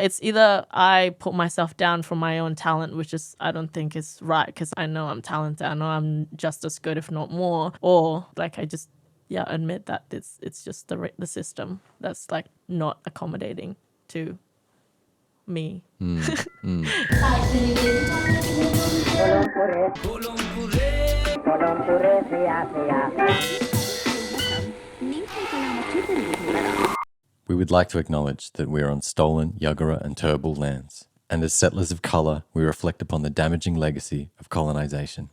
it's either I put myself down for my own talent, which is I don't think is right because I know I'm talented, I know I'm just as good if not more, or like I just admit that it's just the system that's like not accommodating to me. We would like to acknowledge that we are on stolen Yagara and Turrbal lands, and as settlers of colour, we reflect upon the damaging legacy of colonisation.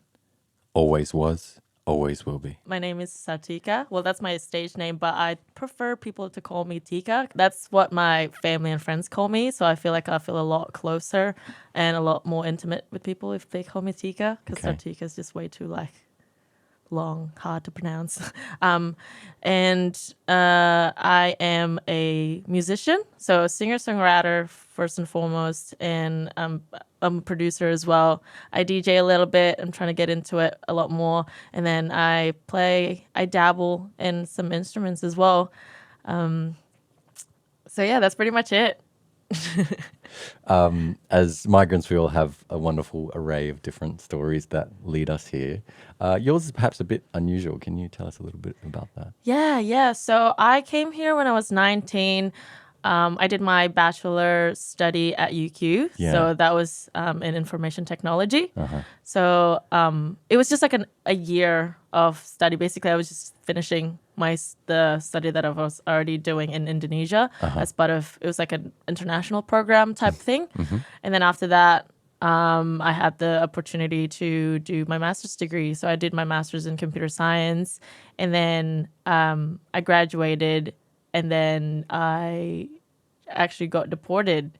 Always was, always will be. My name is Sartika. Well, that's my stage name, but I prefer people to call me Tika. That's what my family and friends call me, so I feel like I feel a lot closer and a lot more intimate with people if they call me Tika, because Sartika is just way too like long, hard to pronounce. I am a musician, so a singer-songwriter first and foremost, and I'm a producer as well. I DJ a little bit. I'm trying to get into it a lot more. And then I dabble in some instruments as well. So yeah, that's pretty much it. As migrants, we all have a wonderful array of different stories that lead us here. Yours is perhaps a bit unusual. Can you tell us a little bit about that? Yeah. So I came here when I was 19. I did my bachelor study at UQ. Yeah. So that was in information technology. So it was just like a year of study. Basically, I was just finishing the study that I was already doing in Indonesia as part of, it was like an international program type thing. And then after that, I had the opportunity to do my master's degree. So I did my master's in computer science, and then I graduated, and then I actually got deported.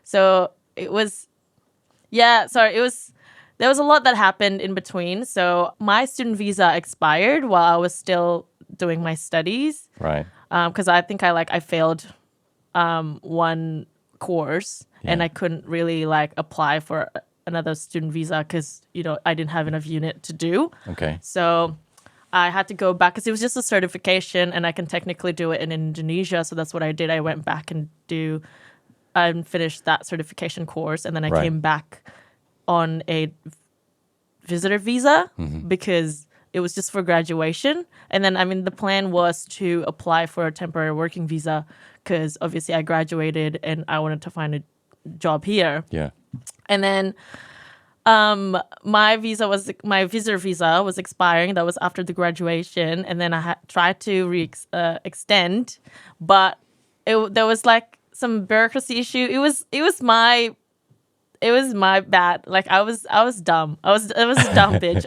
So there was a lot that happened in between. So my student visa expired while I was still doing my studies. Right. Because I think I failed one course, and I couldn't really like apply for another student visa because I didn't have enough unit to do. Okay. So I had to go back because it was just a certification, and I can technically do it in Indonesia. So that's what I did. I went back and finished that certification course, and then I came back on a visitor visa because it was just for graduation. And then, the plan was to apply for a temporary working visa because obviously I graduated and I wanted to find a job here. Yeah. And then my visitor visa was expiring. That was after the graduation. And then I tried to extend, but there was like some bureaucracy issue. It was my bad. Like I was dumb. I was a dumb bitch.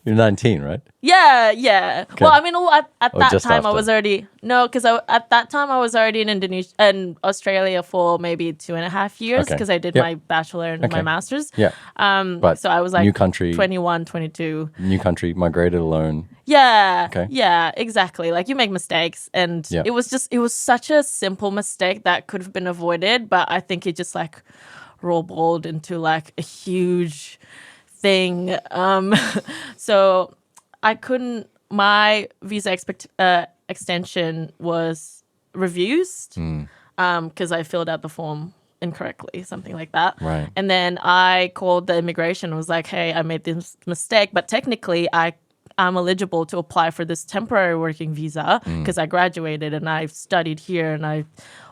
You're 19, right? Yeah. Okay. Well, at that just time after? I was already at that time I was already in Indonesia and Australia for maybe 2.5 years because I did my bachelor and my master's. Yeah. But so I was like new country, 21, 22. New country, migrated alone. Yeah. Okay. Yeah, exactly. Like you make mistakes, and it was such a simple mistake that could have been avoided, but I think it just like rolled into like a huge thing. So I couldn't. My visa extension was refused because I filled out the form incorrectly, something like that. Right. And then I called the immigration and was like, "Hey, I made this mistake, but technically I'm eligible to apply for this temporary working visa because I graduated and I studied here and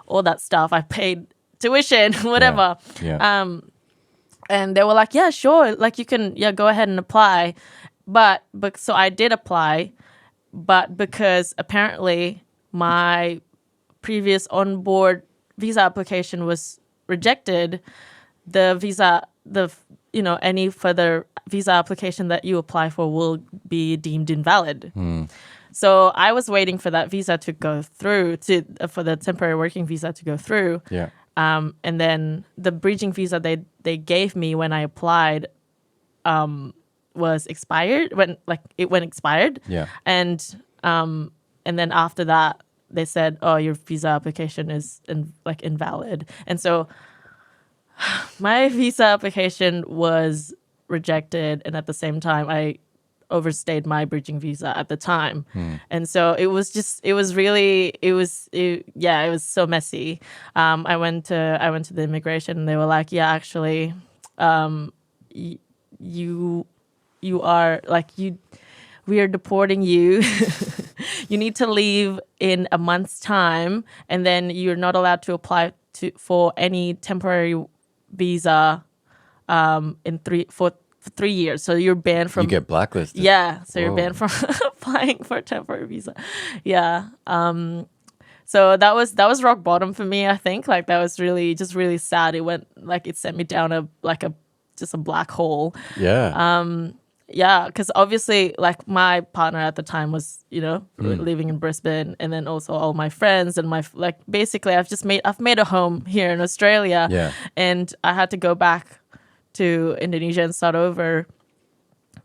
all that stuff. I paid tuition, whatever." Yeah. And they were like, "Yeah, sure. Like you can, go ahead and apply." But so I did apply, but because apparently my previous onboard visa application was rejected, any further visa application that you apply for will be deemed invalid. So I was waiting for that visa to go through, for the temporary working visa to go through. Yeah. And then the bridging visa they gave me when I applied was expired it went expired. Yeah. And then after that they said, "Oh, your visa application is invalid." And so my visa application was rejected, and at the same time overstayed my bridging visa at the time. And so it was so messy. I went to the immigration and they were like, yeah, actually, you are like, we are deporting you. You need to leave in a month's time, and then you're not allowed to apply for any temporary visa for 3 years. So you're banned from. You get blacklisted. Yeah, so you're Whoa. banned from applying for a temporary visa. Yeah. So that was rock bottom for me. I think like that was really sad. It sent me down a black hole. Yeah. Yeah, because obviously, like my partner at the time was, living in Brisbane, and then also all my friends and basically I've made a home here in Australia. Yeah. And I had to go back to Indonesia and start over,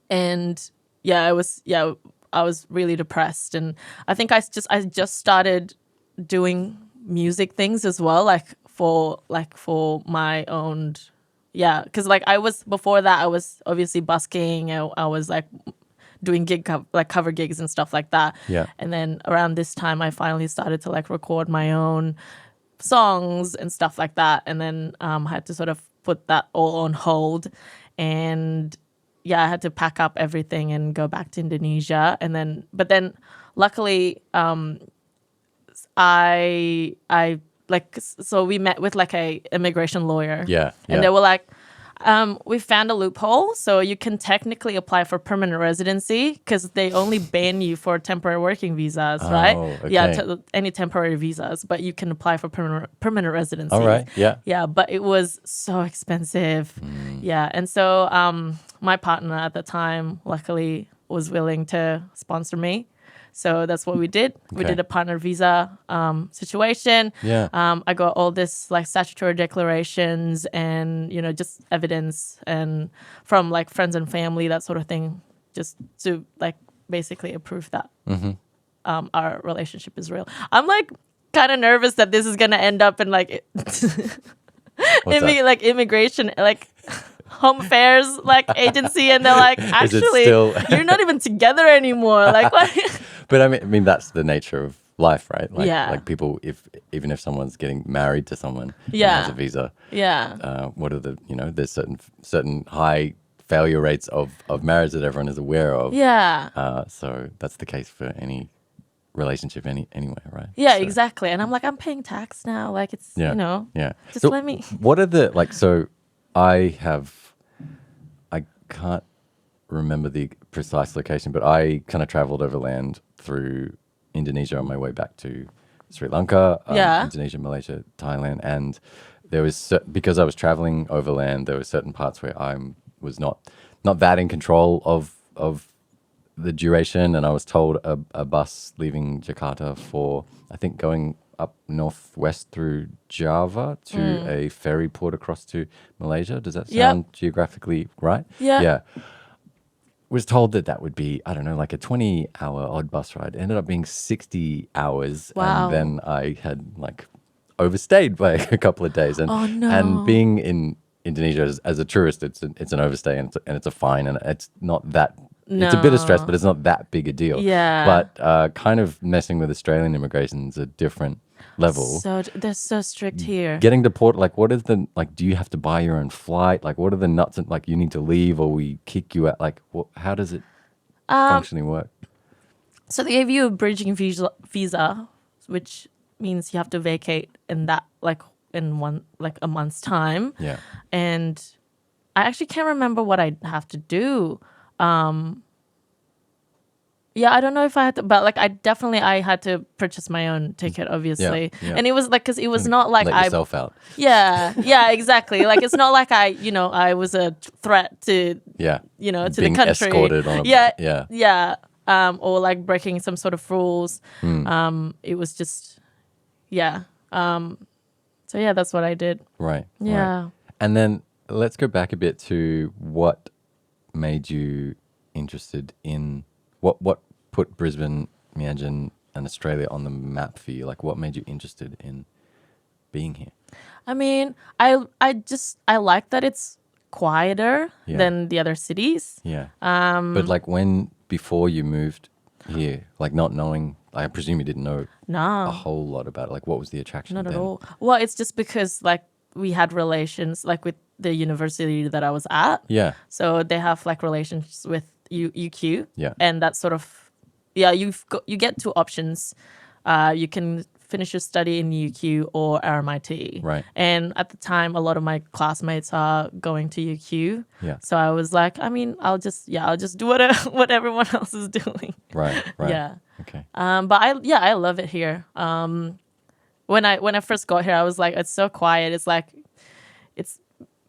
and I was really depressed, and I think I just started doing music things as well, for my own. Yeah, because before that I was obviously busking. I was like doing cover gigs and stuff like that. Yeah. And then around this time I finally started to record my own songs and stuff like that. And then I had to sort of put that all on hold. And I had to pack up everything and go back to Indonesia. But then luckily so we met with a immigration lawyer. Yeah. And they were like, we found a loophole, so you can technically apply for permanent residency because they only ban you for temporary working visas, right? Okay. Yeah, any temporary visas, but you can apply for permanent residency. All right. Yeah. Yeah, but it was so expensive. Yeah, and so my partner at the time, luckily, was willing to sponsor me. So that's what we did. We Okay. did a partner visa situation. Yeah. I got all this statutory declarations and just evidence and from friends and family, that sort of thing, just to basically approve that our relationship is real. I'm kind of nervous that this is gonna end up in immigration home affairs agency, and they're like, actually you're not even together anymore. What? But I mean, that's the nature of life, right? Yeah. People, even if someone's getting married to someone and Yeah. has a visa, Yeah. what are there's certain high failure rates of marriage that everyone is aware of. Yeah. So that's the case for any relationship anyway, right? Yeah, So, exactly. And I'm I'm paying tax now. It's, Yeah. just So let me. What are the so I can't remember the precise location, but I kind of traveled overland through Indonesia on my way back to Sri Lanka, Yeah. Indonesia, Malaysia, Thailand, and there was because I was traveling overland, there were certain parts where I was not that in control of the duration, and I was told a bus leaving Jakarta for, I think, going up northwest through Java to a ferry port across to Malaysia. Does that sound geographically right? Yeah. Yeah. Was told that would be, I don't know, like a 20-hour odd bus ride. It ended up being 60 hours. Wow. And then I had overstayed by a couple of days. And, Oh, no. And being in Indonesia as a tourist, it's an overstay and it's a fine, and it's not that. It's a bit of stress, No. but it's not that big a deal. Yeah. But kind of messing with Australian immigration is a different level. So they're so strict here. Getting deported, what is the, do you have to buy your own flight? What are the nuts and, you need to leave or we kick you out? How does it functionally work? So they gave you a bridging visa, which means you have to vacate in that, in a month's time. Yeah. And I actually can't remember what I have to do. Yeah, I don't know if I had to, but I had to purchase my own ticket, obviously. Yeah. And it was because it was not like Let yourself out. Yeah, exactly. It's not like I was a threat to, Yeah. to Being the country. escorted on a, Yeah. Or breaking some sort of rules. It was just, yeah. So yeah, that's what I did. Right. Yeah. Right. And then let's go back a bit to what made you interested in what put Brisbane, Mianjin, and Australia on the map for you? What made you interested in being here? I mean, I like that it's quieter than the other cities. Yeah. But like before you moved here, like not knowing, I presume you didn't know a whole lot about it. Like what was the attraction Not then? at all. Well, it's just because like we had relations like with the university that I was at. Yeah. So they have like relations with UQ. Yeah. And that's sort of, you get two options. You can finish your study in UQ or RMIT. Right. And at the time, a lot of my classmates are going to UQ. Yeah. So I was like, I mean, I'll just do what everyone else is doing. Right. Right. Yeah. Okay. But I love it here. When I first got here, I was like, it's so quiet. It's like, it's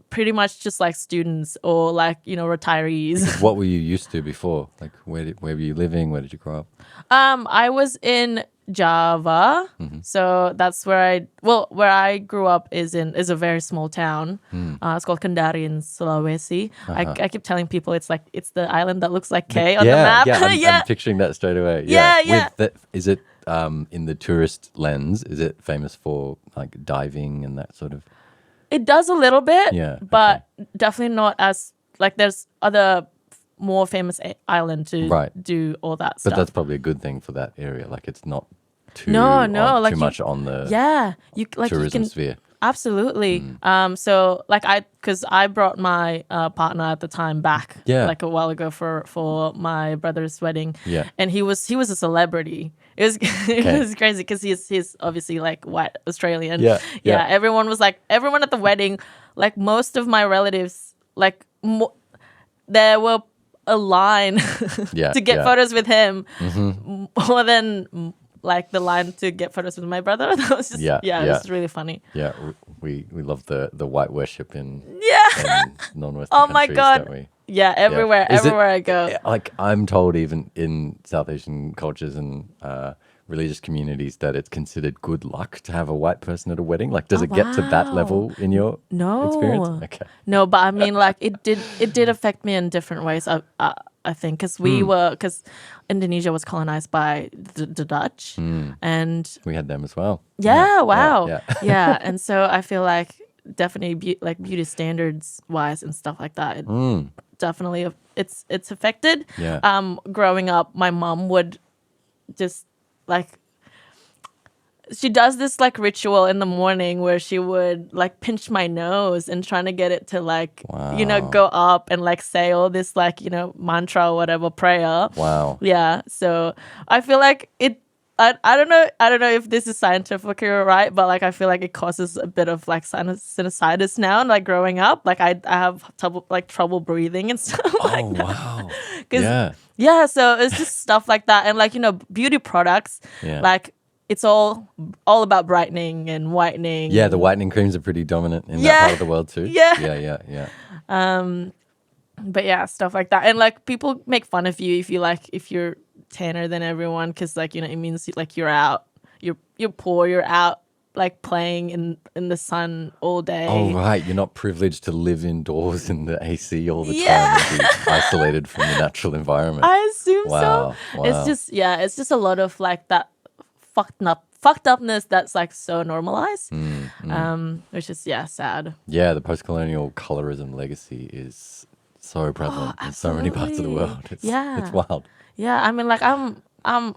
pretty much just like students or like, retirees. What were you used to before? Like where were you living? Where did you grow up? I was in Java. So that's where I grew up is a very small town. It's called Kendari in Sulawesi. I keep telling people it's the island that looks like K on the map. Yeah, I'm picturing that straight away. Yeah. Is it in the tourist lens? Is it famous for like diving and that sort of? It does a little bit, but okay. definitely not as like there's other more famous island to do all that stuff. But that's probably a good thing for that area. Like it's not too like too much on the tourism sphere. Absolutely. So like because I brought my partner at the time back like a while ago for my brother's wedding. Yeah. And he was a celebrity. It was it was crazy because he's obviously like white Australian. Yeah. Everyone at the wedding, like most of my relatives, like there were a line to get photos with him more than like the line to get photos with my brother. That was just it was really funny. Yeah, we love the white worship in non-Western Oh my countries, God. don't we? Yeah, everywhere I go. Like I'm told even in South Asian cultures and religious communities that it's considered good luck to have a white person at a wedding. Like does it get to that level in your experience? Okay. No, but I mean like it did affect me in different ways. I think because Indonesia was colonized by the Dutch and we had them as well. Wow. Yeah. And so I feel like definitely beauty standards wise and stuff like that. Definitely it's affected. Yeah. Growing up, my mom would just like she does this like ritual in the morning where she would like pinch my nose and trying to get it to like go up and like say all this like mantra or whatever prayer. Wow. Yeah. So I feel like it. I don't know if this is scientifically right, but like I feel like it causes a bit of like sinusitis now. And like growing up, like I have trouble breathing and stuff like that. Wow. Yeah. So it's just stuff like that, and like beauty products, like. It's all about brightening and whitening. Yeah, the whitening creams are pretty dominant in that part of the world too. Yeah. But yeah, stuff like that. And like people make fun of you if you're tanner than everyone because like it means like you're out, you're poor, you're out like playing in the sun all day. Oh right, you're not privileged to live indoors in the AC all the time and be isolated from the natural environment. I assume so. Wow. It's just a lot of like that fucked upness that's like so normalized, which is sad. Yeah, the post-colonial colorism legacy is so prevalent in so many parts of the world. It's wild. Yeah, I mean, like I'm not.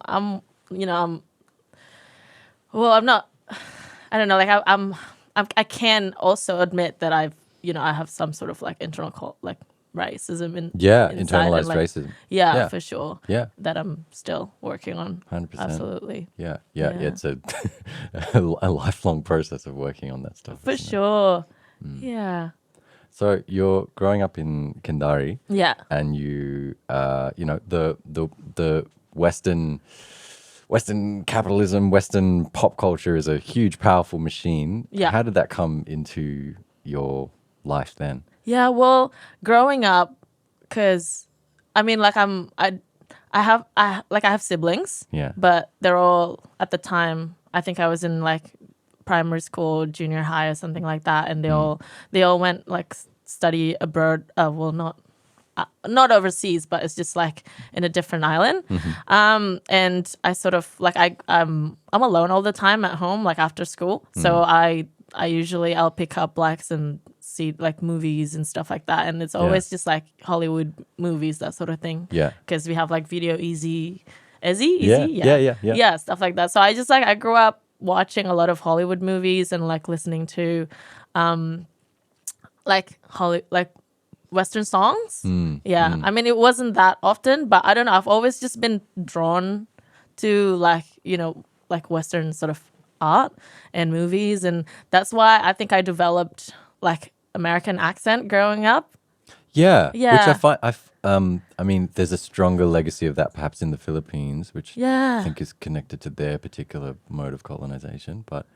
I don't know. Like I can also admit that I have some sort of like internal racism in internalized like, racism. Yeah, for sure. Yeah, that I'm still working on. 100%. Absolutely. Yeah. It's a lifelong process of working on that stuff. For sure. Yeah. So you're growing up in Kendari. Yeah. And you, the Western capitalism, Western pop culture is a huge, powerful machine. Yeah. How did that come into your life then? Yeah, well, growing up, because I mean, like I have siblings. Yeah. But they're all at the time. I think I was in like primary school, junior high, or something like that, and they all went like study abroad. Well, not overseas, but it's just like in a different island. And I sort of like I'm alone all the time at home, like after school. So I'll pick up like some see like movies and stuff like that, and it's always just like Hollywood movies, that sort of thing. Yeah. Because we have like Video Easy, Yeah. stuff like that. So I just like I grew up watching a lot of Hollywood movies and like listening to, like Western songs. I mean, it wasn't that often, but I don't know. I've always just been drawn to like, you know, like Western sort of art and movies, and that's why I think I developed like American accent growing up. Yeah. Yeah. Which I find, I mean, there's a stronger legacy of that perhaps in the Philippines, which I think is connected to their particular mode of colonization. But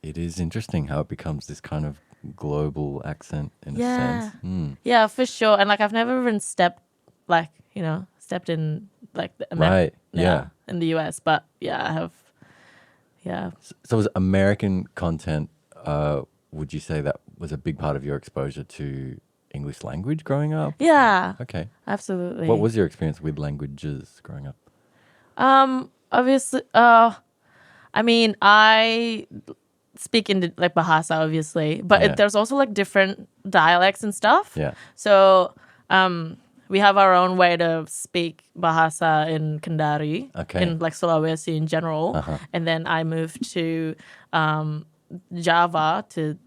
it is interesting how it becomes this kind of global accent in a sense. Yeah, for sure. And like I've never even stepped in like the Right. Yeah. in the US, but yeah, I have. Yeah. So was American content, would you say that was a big part of your exposure to English language growing up? Yeah. Okay. Absolutely. What was your experience with languages growing up? Obviously, I mean, I speak in like Bahasa, obviously, but there's also like different dialects and stuff. Yeah. So, we have our own way to speak Bahasa in Kendari, in like Sulawesi in general. And then I moved to Java to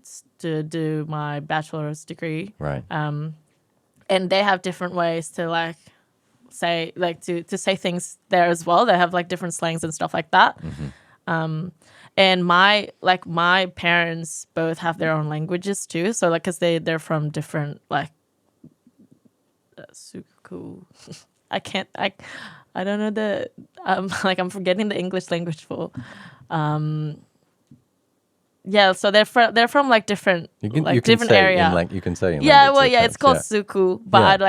do my bachelor's degree. Right. And they have different ways to like say like to say things there as well. They have like different slangs and stuff like that. And my parents both have their own languages too. So like, cause they're from different like suku. I don't know the like I'm forgetting the English language for. So they're from like different different area. You can say in it's called suku, but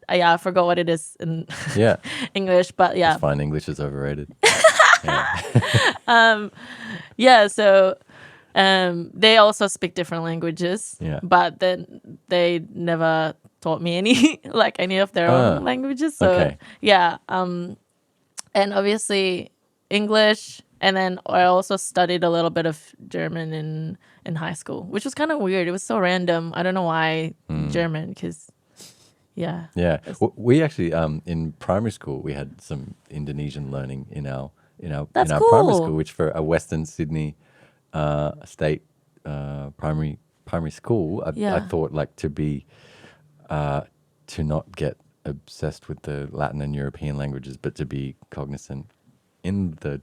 I forgot what it is in English. But yeah, it's fine. English is overrated. So they also speak different languages. Yeah. But then they never taught me any of their own languages. So and obviously English, and then I also studied a little bit of German in high school, which was kind of weird. It was so random. I don't know why German, because we actually in primary school we had some Indonesian learning in our That's our cool. primary school, which for a Western Sydney state primary school, I thought like to be to not get obsessed with the Latin and European languages, but to be cognizant in the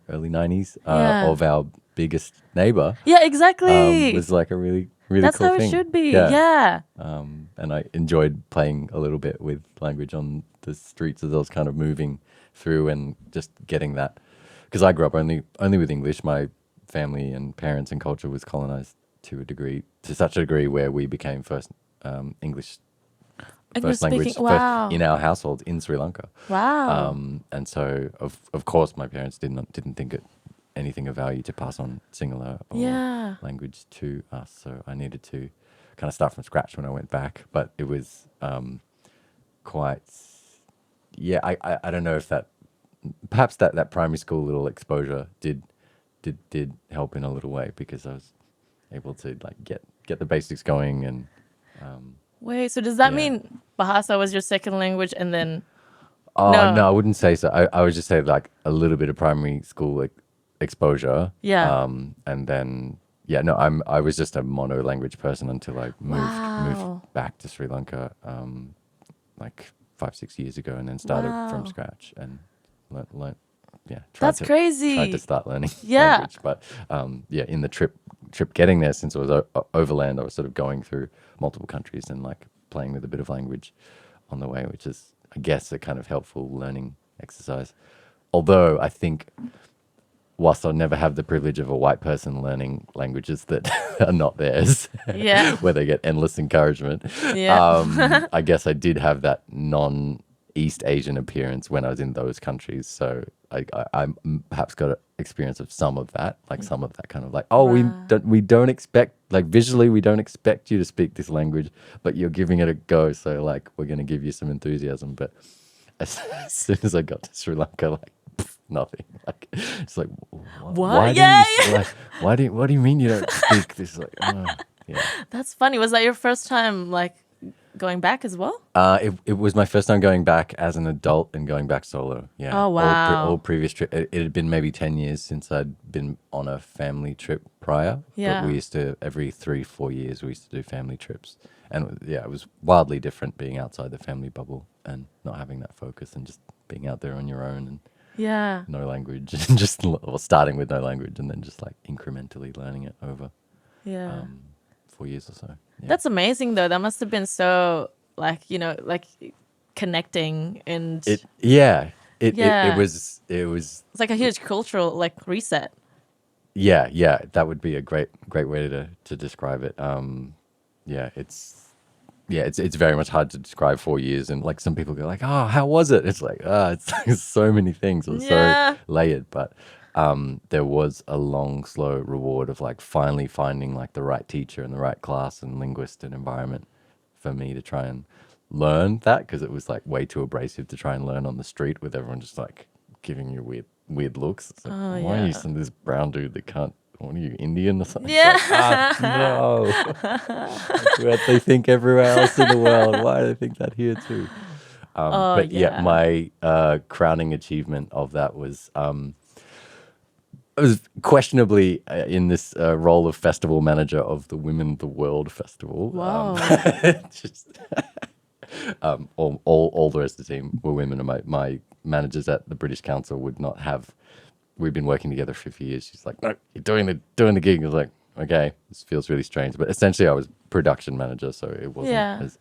early 90s of our biggest neighbor. Yeah, exactly. Was like a really That's cool how thing. it should be. Yeah. And I enjoyed playing a little bit with language on the streets as I was kind of moving through and just getting that, because I grew up only with English. My family and parents and culture was colonized to such a degree where we became first English first language first in our household in Sri Lanka. Wow. And so of course my parents didn't think it anything of value to pass on Sinhala or language to us. So I needed to kind of start from scratch when I went back. But it was quite I don't know if that perhaps that primary school little exposure did help in a little way, because I was able to like get the basics going. And wait, so does that mean Bahasa was your second language and then no, I wouldn't say so. I would just say like a little bit of primary school exposure. And then I was just a mono language person until I moved back to Sri Lanka like 5-6 years ago, and then started from scratch and learnt. That's crazy. Tried to start learning language, but in the trip getting there, since it was overland, I was sort of going through multiple countries and like playing with a bit of language on the way, which is, I guess, a kind of helpful learning exercise. Although I think, whilst I'll never have the privilege of a white person learning languages that are not theirs, where they get endless encouragement, I guess I did have that non-East Asian appearance when I was in those countries. So I perhaps got an experience of some of that, like some of that kind of like, we don't expect, like visually, we don't expect you to speak this language, but you're giving it a go. So like, we're going to give you some enthusiasm. But as soon as I got to Sri Lanka, like, nothing. Like, it's like, what? What do you mean you don't speak this? Like, Yeah. That's funny. Was that your first time like going back as well? It was my first time going back as an adult and going back solo. Yeah. Oh, wow. All previous trip. It had been maybe 10 years since I'd been on a family trip prior. Yeah. But we used to, every 3-4 years, we used to do family trips. And yeah, it was wildly different being outside the family bubble and not having that focus and just being out there on your own and Yeah. no language and just or starting with no language and then just like incrementally learning it over Yeah. 4 years or so. Yeah. That's amazing though. That must have been so like, you know, like connecting and It was it's like a huge cultural like reset. yeah, that would be a great way to describe it. It's very much hard to describe 4 years, and like some people go like, oh, how was it? It's like, it's so many things. It was so layered, but there was a long, slow reward of like finally finding like the right teacher and the right class and linguist and environment for me to try and learn that, because it was like way too abrasive to try and learn on the street with everyone just like giving you weird looks. It's like, why are you some this brown dude that can't? What are you, Indian or something? Yeah. Like, no. That's what they think everywhere else in the world. Why do they think that here too? But my crowning achievement of that was I was questionably in this role of festival manager of the Women of the World Festival. Wow. All the rest of the team were women, and my managers at the British Council would not have. We've been working together for a few years. She's like, no, you're doing the gig. I was like, okay, this feels really strange. But essentially I was production manager, so it wasn't as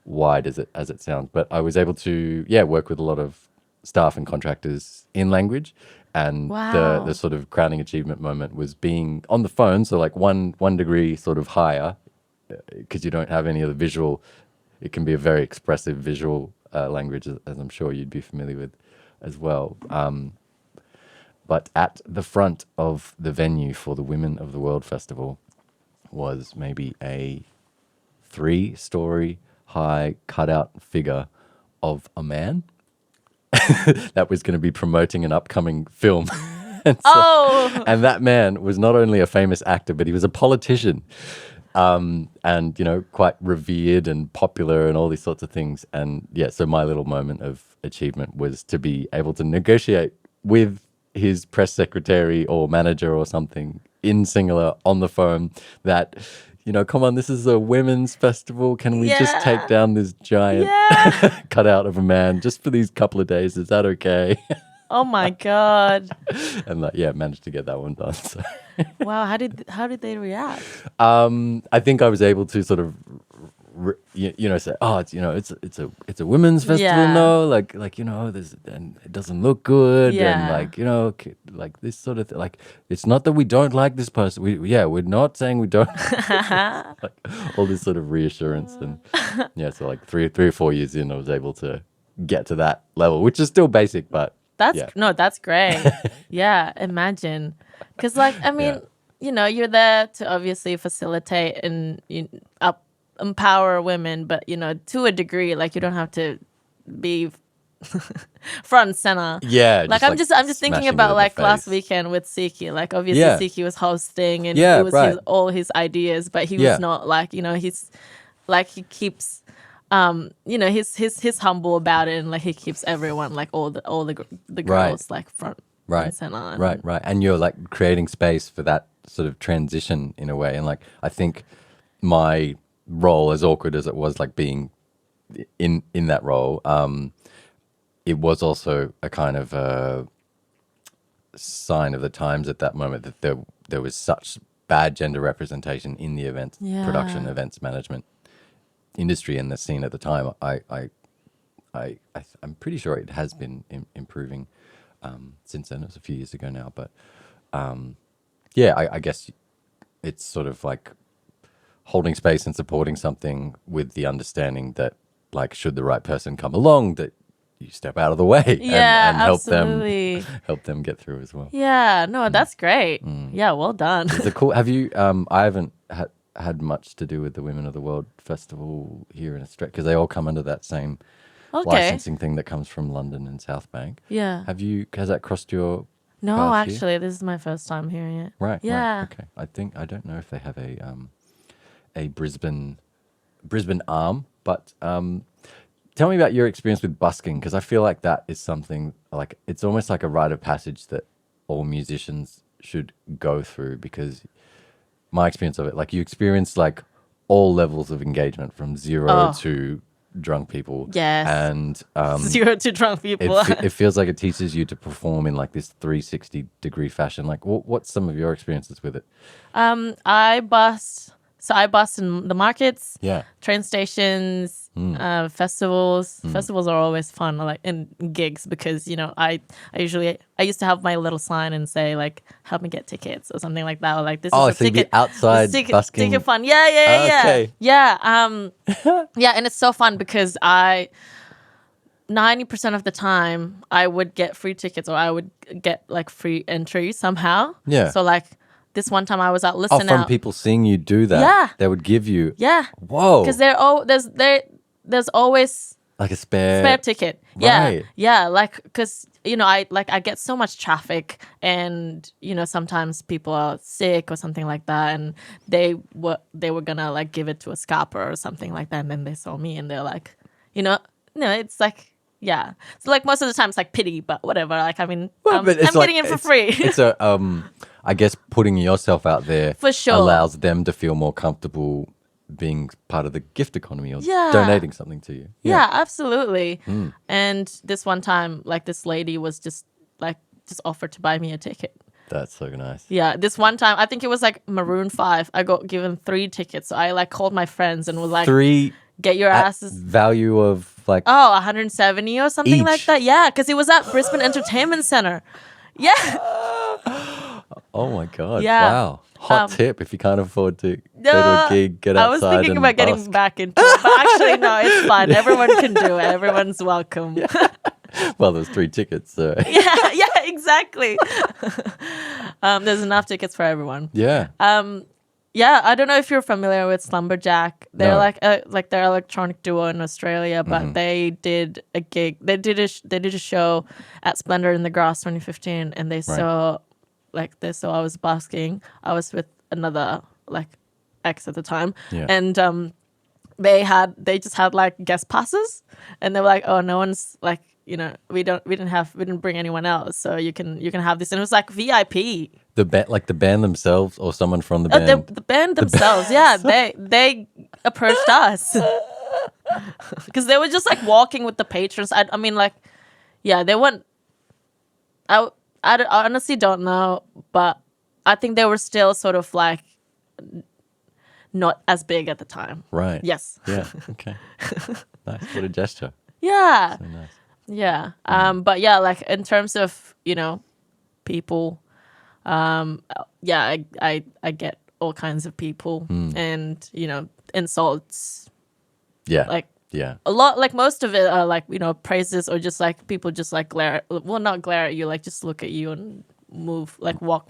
wide as it sounds. But I was able to, work with a lot of staff and contractors in language. And the sort of crowning achievement moment was being on the phone. So like one degree sort of higher, because you don't have any of the visual. It can be a very expressive visual language, as I'm sure you'd be familiar with as well. But at the front of the venue for the Women of the World Festival was maybe a 3-story high cutout figure of a man that was going to be promoting an upcoming film. And that man was not only a famous actor, but he was a politician. And, you know, quite revered and popular and all these sorts of things. And so my little moment of achievement was to be able to negotiate with his press secretary or manager or something in Sinhala on the phone that, you know, come on, this is a women's festival. Can we just take down this giant cutout of a man just for these couple of days? Is that okay? Oh my God. And like, managed to get that one done. So. Wow. How did they react? I think I was able to sort of, say, oh, it's a women's festival, no, like you know, and it doesn't look good, and like, you know, like this sort of like, it's not that we don't like this person, we're not saying we don't, like all this sort of reassurance, and so like 3 or 4 years in, I was able to get to that level, which is still basic, but that's great. Imagine, because like I mean, you know, you're there to obviously facilitate and empower women, but you know, to a degree, like you don't have to be front and center. Like I'm just thinking about like last weekend with Siki. Like obviously Siki was hosting and it was all his ideas, but he was not like, you know, he's like he keeps you know, he's humble about it, and like he keeps everyone like all the girls like front and center. Right. And you're like creating space for that sort of transition in a way. And like I think my role, as awkward as it was, like being in that role, it was also a kind of a sign of the times at that moment that there was such bad gender representation in the event production, events management industry and the scene at the time. I'm pretty sure it has been improving since then. It was a few years ago now, but I guess it's sort of like holding space and supporting something with the understanding that, like, should the right person come along, that you step out of the way and help them get through as well. Yeah, no, that's great. Yeah, well done. Is it cool? Have you? I haven't had much to do with the Women of the World Festival here in Australia, because they all come under that same licensing thing that comes from London and South Bank. Yeah. Has that crossed your No, path actually, here? this is my first time hearing it. Right. Yeah. Right, okay. I don't know if they have a Brisbane arm, but tell me about your experience with busking, because I feel like that is something like it's almost like a rite of passage that all musicians should go through, because my experience of it, like you experience like all levels of engagement from zero to drunk people. Yes. And 0 to drunk people. it feels like it teaches you to perform in like this 360-degree fashion. Like what's some of your experiences with it? I bust in the markets, Yeah. train stations, festivals. Festivals are always fun, like in gigs, because I used to have my little sign and say like, "Help me get tickets" or something like that, or like, "This is a So you'd be ticket outside busking. ticket fun." Yeah. Okay. Yeah. Yeah, and it's so fun because 90% of the time I would get free tickets, or I would get like free entry somehow. Yeah. So like this one time I was at From Out. people seeing you do that. Yeah. They would give you. Yeah. Whoa. Because there's always Like a spare ticket. Right. Yeah. Like, because I get so much traffic, and sometimes people are sick or something like that, and they were gonna like give it to a scalper or something like that, and then they saw me and they're like, no, it's like. Yeah, so like most of the time it's like pity, but whatever. Like I'm getting it for free. It's a I guess putting yourself out there For sure allows them to feel more comfortable being part of the gift economy, or Yeah. donating something to you. Yeah, absolutely. And this one time, like this lady was just offered to buy me a ticket. That's so nice. Yeah, this one time I think it was like Maroon 5. I got given 3 tickets. So I like called my friends and was like, 3 get your asses. value of like 170 or something Each. like that. Yeah, because it was at Brisbane Entertainment Centre. Yeah. Oh my god! Yeah. Wow, hot tip if you can't afford to go to a gig, get outside. I was thinking and about getting busk. back into it, but actually no, it's fine. Everyone can do it. Everyone's welcome. Well, there's 3 tickets, so Yeah, exactly. There's enough tickets for everyone. yeah. Yeah, I don't know if you're familiar with Slumberjack. They're No. like their electronic duo in Australia, but they did a gig. They did a show at Splendor in the Grass 2015, and they saw I was busking. I was with another like ex at the time, Yeah. and they just had like guest passes, and they were like, oh, no one's like, we didn't bring anyone else, so you can have this, and it was like VIP. The band themselves, or someone from the band. The band themselves, yeah, they approached us because they were just like walking with the patrons. I mean, like, yeah, they weren't. I honestly don't know, but I think they were still sort of like not as big at the time. Right. Yes. Yeah. Okay. Nice. What a gesture. Yeah. So nice. Yeah. But yeah, like in terms of people. Yeah, I get all kinds of people, and insults. Yeah. Like yeah. a lot, like most of it are like praises, or just like people just like not glare at you, like just look at you and move, like walk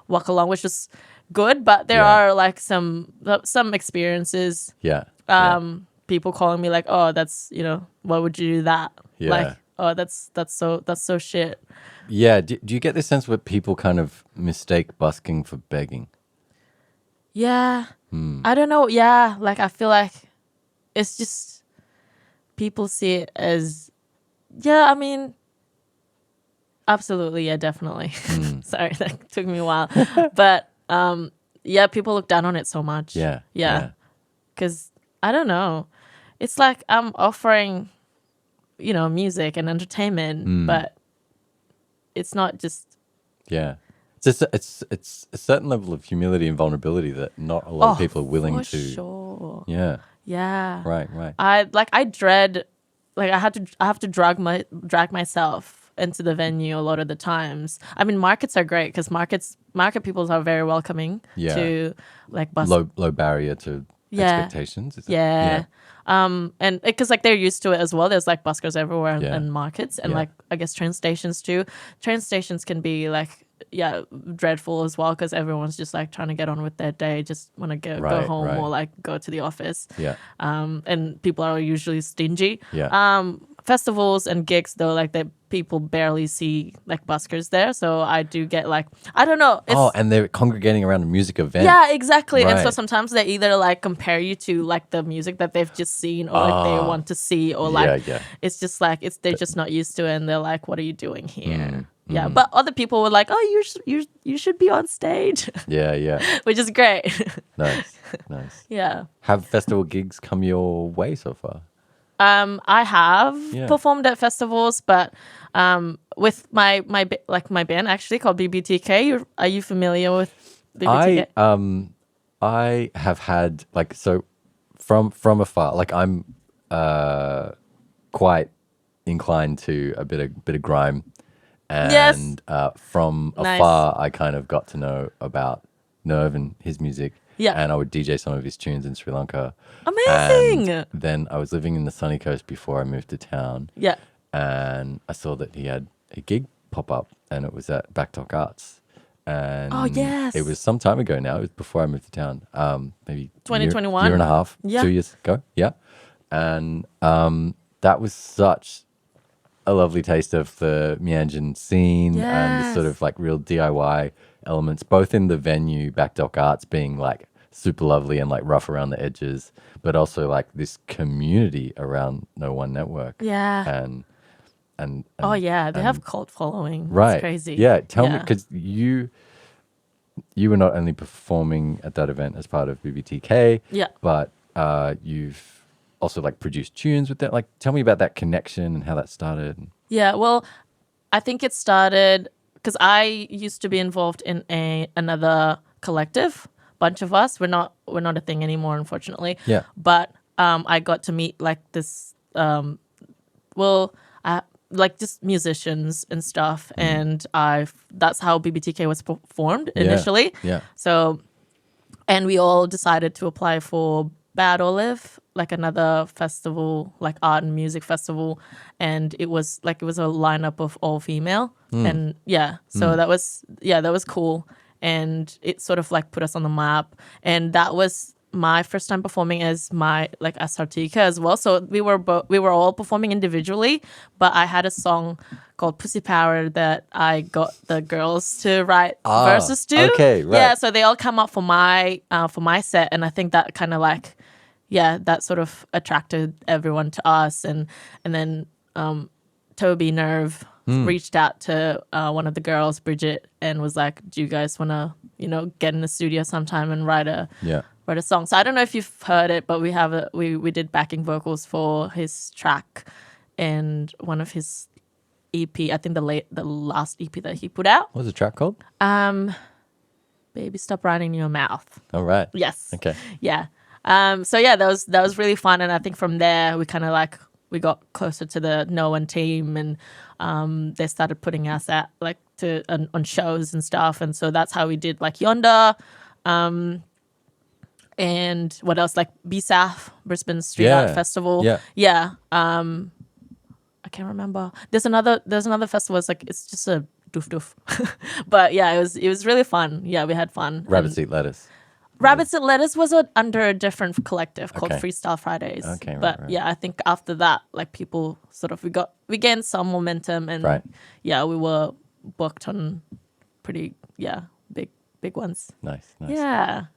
along, which is good. But there are like some experiences. Yeah. People calling me like, oh, that's why would you do that? Yeah. Like, oh, that's so shit. Yeah. Do you get this sense where people kind of mistake busking for begging? Yeah. I don't know. Yeah. Like, I feel like it's just people see it as, I mean, absolutely. Yeah, definitely. Sorry, that took me a while. But yeah, people look down on it so much. Yeah. Yeah. Because I don't know. It's like I'm offering, music and entertainment, but it's not just. Yeah. It's a certain level of humility and vulnerability that not a lot of people are willing for to. Sure. Yeah. Yeah. Right. I dread, like I have to drag myself into the venue a lot of the times. I mean, markets are great because market people are very welcoming to like bus. Low barrier to expectations. Is it? Yeah. And because like they're used to it as well. There's like buskers everywhere and markets, and like I guess train stations too. Train stations can be like dreadful as well because everyone's just like trying to get on with their day, just want to go home or like go to the office. Yeah. And people are usually stingy. Yeah. festivals and gigs though, like that people barely see like buskers there. So I do get like, I don't know. It's, and they're congregating around a music event. yeah, exactly. And so Right. sometimes they either like compare you to like the music that they've just seen or like they want to see or like yeah. it's just like they're just not used to it and they're like, what are you doing here? Yeah, but other people were like, oh, you should be on stage. Yeah. Which is great. Nice. Yeah. Have festival gigs come your way so far? I have Yeah. performed at festivals, but with my band actually called BBTK. Are you familiar with BBTK? I have had like, so from afar, like I'm quite inclined to a bit of grime, and Yes. from Nice. afar I kind of got to know about Nerve and his music. Yeah. And I would DJ some of his tunes in Sri Lanka. Amazing. And then I was living in the sunny coast before I moved to town. Yeah. And I saw that he had a gig pop up, and it was at Backdock Arts. And Oh, yes. it was some time ago now. It was before I moved to town. Maybe 2021? year and a half, Yeah. 2 years ago. Yeah. And that was such a lovely taste of the Mianjin scene and the sort Yes. of like real DIY elements, both in the venue, Backdock Arts being like super lovely and like rough around the edges, but also like this community around No One Network. Yeah. And Oh yeah, they have cult following. right. It's crazy. Yeah. Tell me, because you were not only performing at that event as part of BBTK, Yeah. but you've also like produced tunes with that. Like, tell me about that connection and how that started. Yeah, well, I think it started because I used to be involved in another collective. Bunch of us. We're not a thing anymore, unfortunately. Yeah. But I got to meet like this. Like just musicians and stuff, and that's how BBTK was formed initially. Yeah. So, and we all decided to apply for Bad Olive, like another festival, like art and music festival, and it was a lineup of all female, and so that was cool, and it sort of like put us on the map, and that was my first time performing as Sartika as well. So we were all performing individually, but I had a song called Pussy Power that I got the girls to write verses to. Okay, right. Yeah, so they all come up for my set, and I think that kind of like, that sort of attracted everyone to us, and then Toby Nerve reached out to one of the girls, Bridget, and was like, "Do you guys want to, get in the studio sometime and write a song?" So I don't know if you've heard it, but we did backing vocals for his track and one of his EP. I think the last EP that he put out. What was the track called? Baby, Stop Running Your Mouth. All right. Yes. Okay. Yeah. That was really fun, and I think from there we kind of like we got closer to the No One team, and they started putting us out like on shows and stuff, and so that's how we did like Yonder, and what else, like B-South, Brisbane Street Art Festival. Yeah. I can't remember. There's another festival. It's just a doof. But yeah, it was really fun. Yeah, we had fun. Rabbits Eat Lettuce. Rabbits and Lettuce was under a different collective called Okay. Freestyle Fridays. Okay, right. Yeah, I think after that, like people sort of we gained some momentum, and Right. yeah, we were booked on pretty big ones. Nice. Yeah.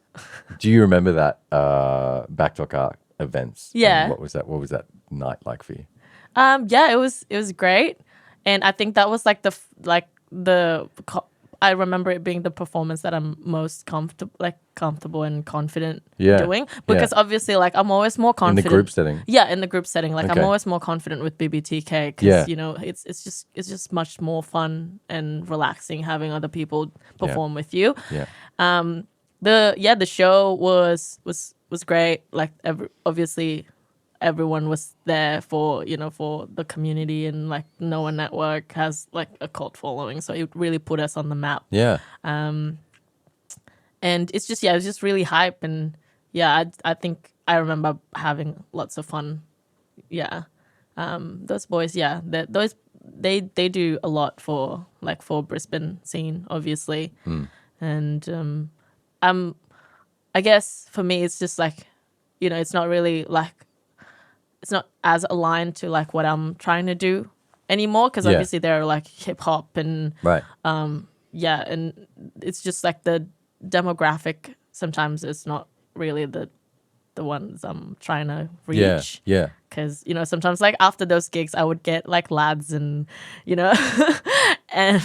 Do you remember that Backdock Art events? Yeah. And what was that night like for you? It was great, and I think that was like I remember it being the performance that I'm most comfortable and confident doing, because obviously like I'm always more confident In the group setting. Yeah, in the group setting, like Okay. I'm always more confident with BBTK because it's just much more fun and relaxing having other people perform with you. Yeah. The show was great. Like obviously everyone was there for the community, and like No One Network has like a cult following, so it really put us on the map. Yeah. And it's just it was just really hype, and I think I remember having lots of fun. Those boys, they do a lot for Brisbane scene, obviously. And I guess for me it's just like, it's not really like as aligned to like what I'm trying to do anymore, because Yeah. obviously they're like hip hop and Right. yeah, and it's just like the demographic sometimes is not really the ones I'm trying to Yeah. reach. Yeah. Because, sometimes like after those gigs, I would get like lads and, and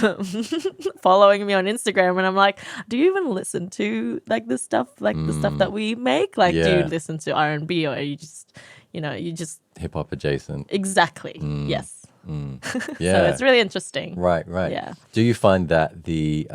following me on Instagram. And I'm like, do you even listen to like the stuff that we make? Like, do you Yeah. listen to R&B, or are you just, you just. Hip hop adjacent. Exactly. Yes. Yeah. So it's really interesting. Right. Yeah. Do you find that the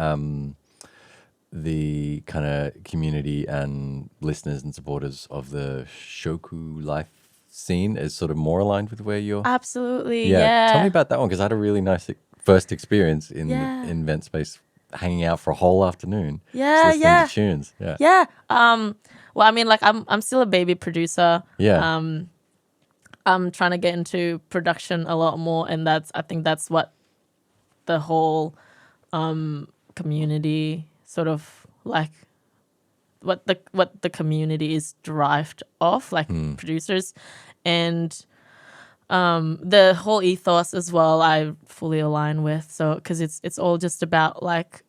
kind of community and listeners and supporters of the Shoku life scene is sort of more aligned with where you're? Absolutely. Yeah. Tell me about that one, because I had a really nice first experience in Yeah. in Vent Space, hanging out for a whole afternoon. Yeah, just listening yeah. to tunes. Yeah. Yeah. Well, I mean, like I'm still a baby producer. Yeah. I'm trying to get into production a lot more, and I think that's what the whole community sort of like what the community is derived off, like producers, and the whole ethos as well I fully align with. So because it's all just about like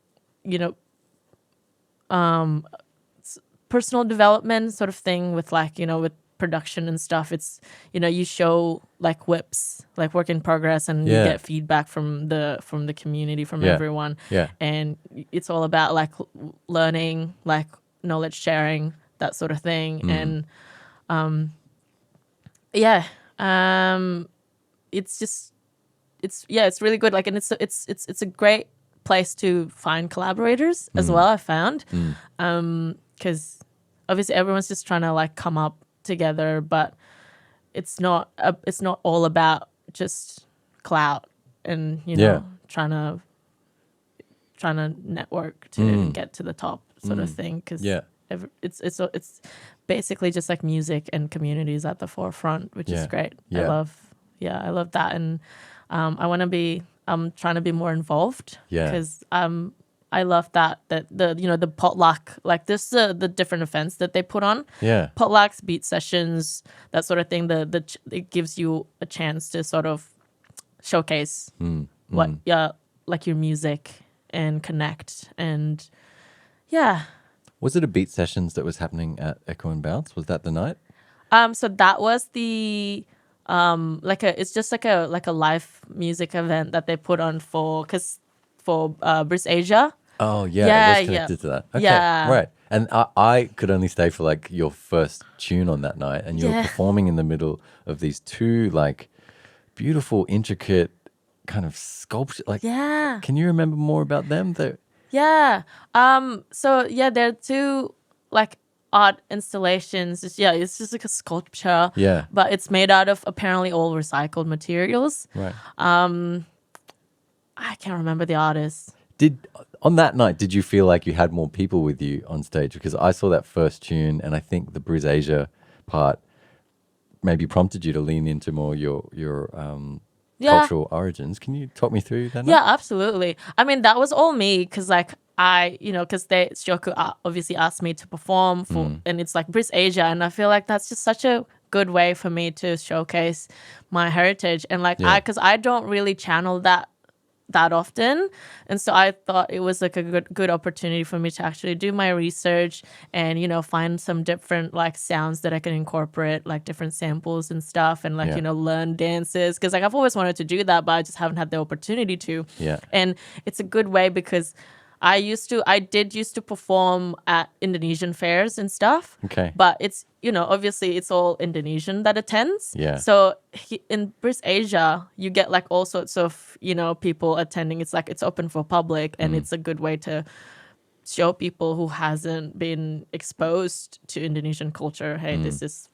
personal development sort of thing with like with production and stuff. It's you show like whips, like work in progress, and you Yeah. get feedback from the community, from Yeah. everyone. Yeah. And it's all about like learning, like knowledge sharing, that sort of thing. And it's just it's really good, like, and it's a great place to find collaborators as well, I found, because obviously everyone's just trying to like come up together, but it's not all about just clout and trying to network to get to the top sort of thing, because it's basically just like music and communities at the forefront, which is great. I love that, and I'm trying to be more involved, because I love that the potluck, like this the different events that they put on, potlucks, beat sessions, that sort of thing. It gives you a chance to sort of showcase what like your music and connect, and Was it a beat sessions that was happening at Echo and Bounce? Was that the night? so that was the it's just like a live music event that they put on for Bris Asia. Oh, yeah, Yeah, it was connected to that. Okay, Yeah. right. And I could only stay for like your first tune on that night, and you were Yeah. performing in the middle of these two like beautiful, intricate kind of sculpture. Like, Yeah. can you remember more about them? Yeah. So yeah, there are two like art installations. It's just like a sculpture. Yeah. But it's made out of apparently all recycled materials. Right. I can't remember the artist. On that night, did you feel like you had more people with you on stage? Because I saw that first tune, and I think the Bris Asia part maybe prompted you to lean into more your cultural origins. Can you talk me through that night? Yeah, absolutely. I mean, that was all me, because like because Shoku obviously asked me to perform for, and it's like Bris Asia, and I feel like that's just such a good way for me to showcase my heritage, and like because I don't really channel that often, and so I thought it was like a good opportunity for me to actually do my research and find some different like sounds that I can incorporate, like different samples and stuff, and like learn dances, because like I've always wanted to do that, but I just haven't had the opportunity to. And it's a good way, because I did used to perform at Indonesian fairs and stuff. Okay. But it's, obviously it's all Indonesian that attends. Yeah. So in Bris Asia, you get like all sorts of, people attending. It's like it's open for public, and it's a good way to show people who hasn't been exposed to Indonesian culture, hey, this is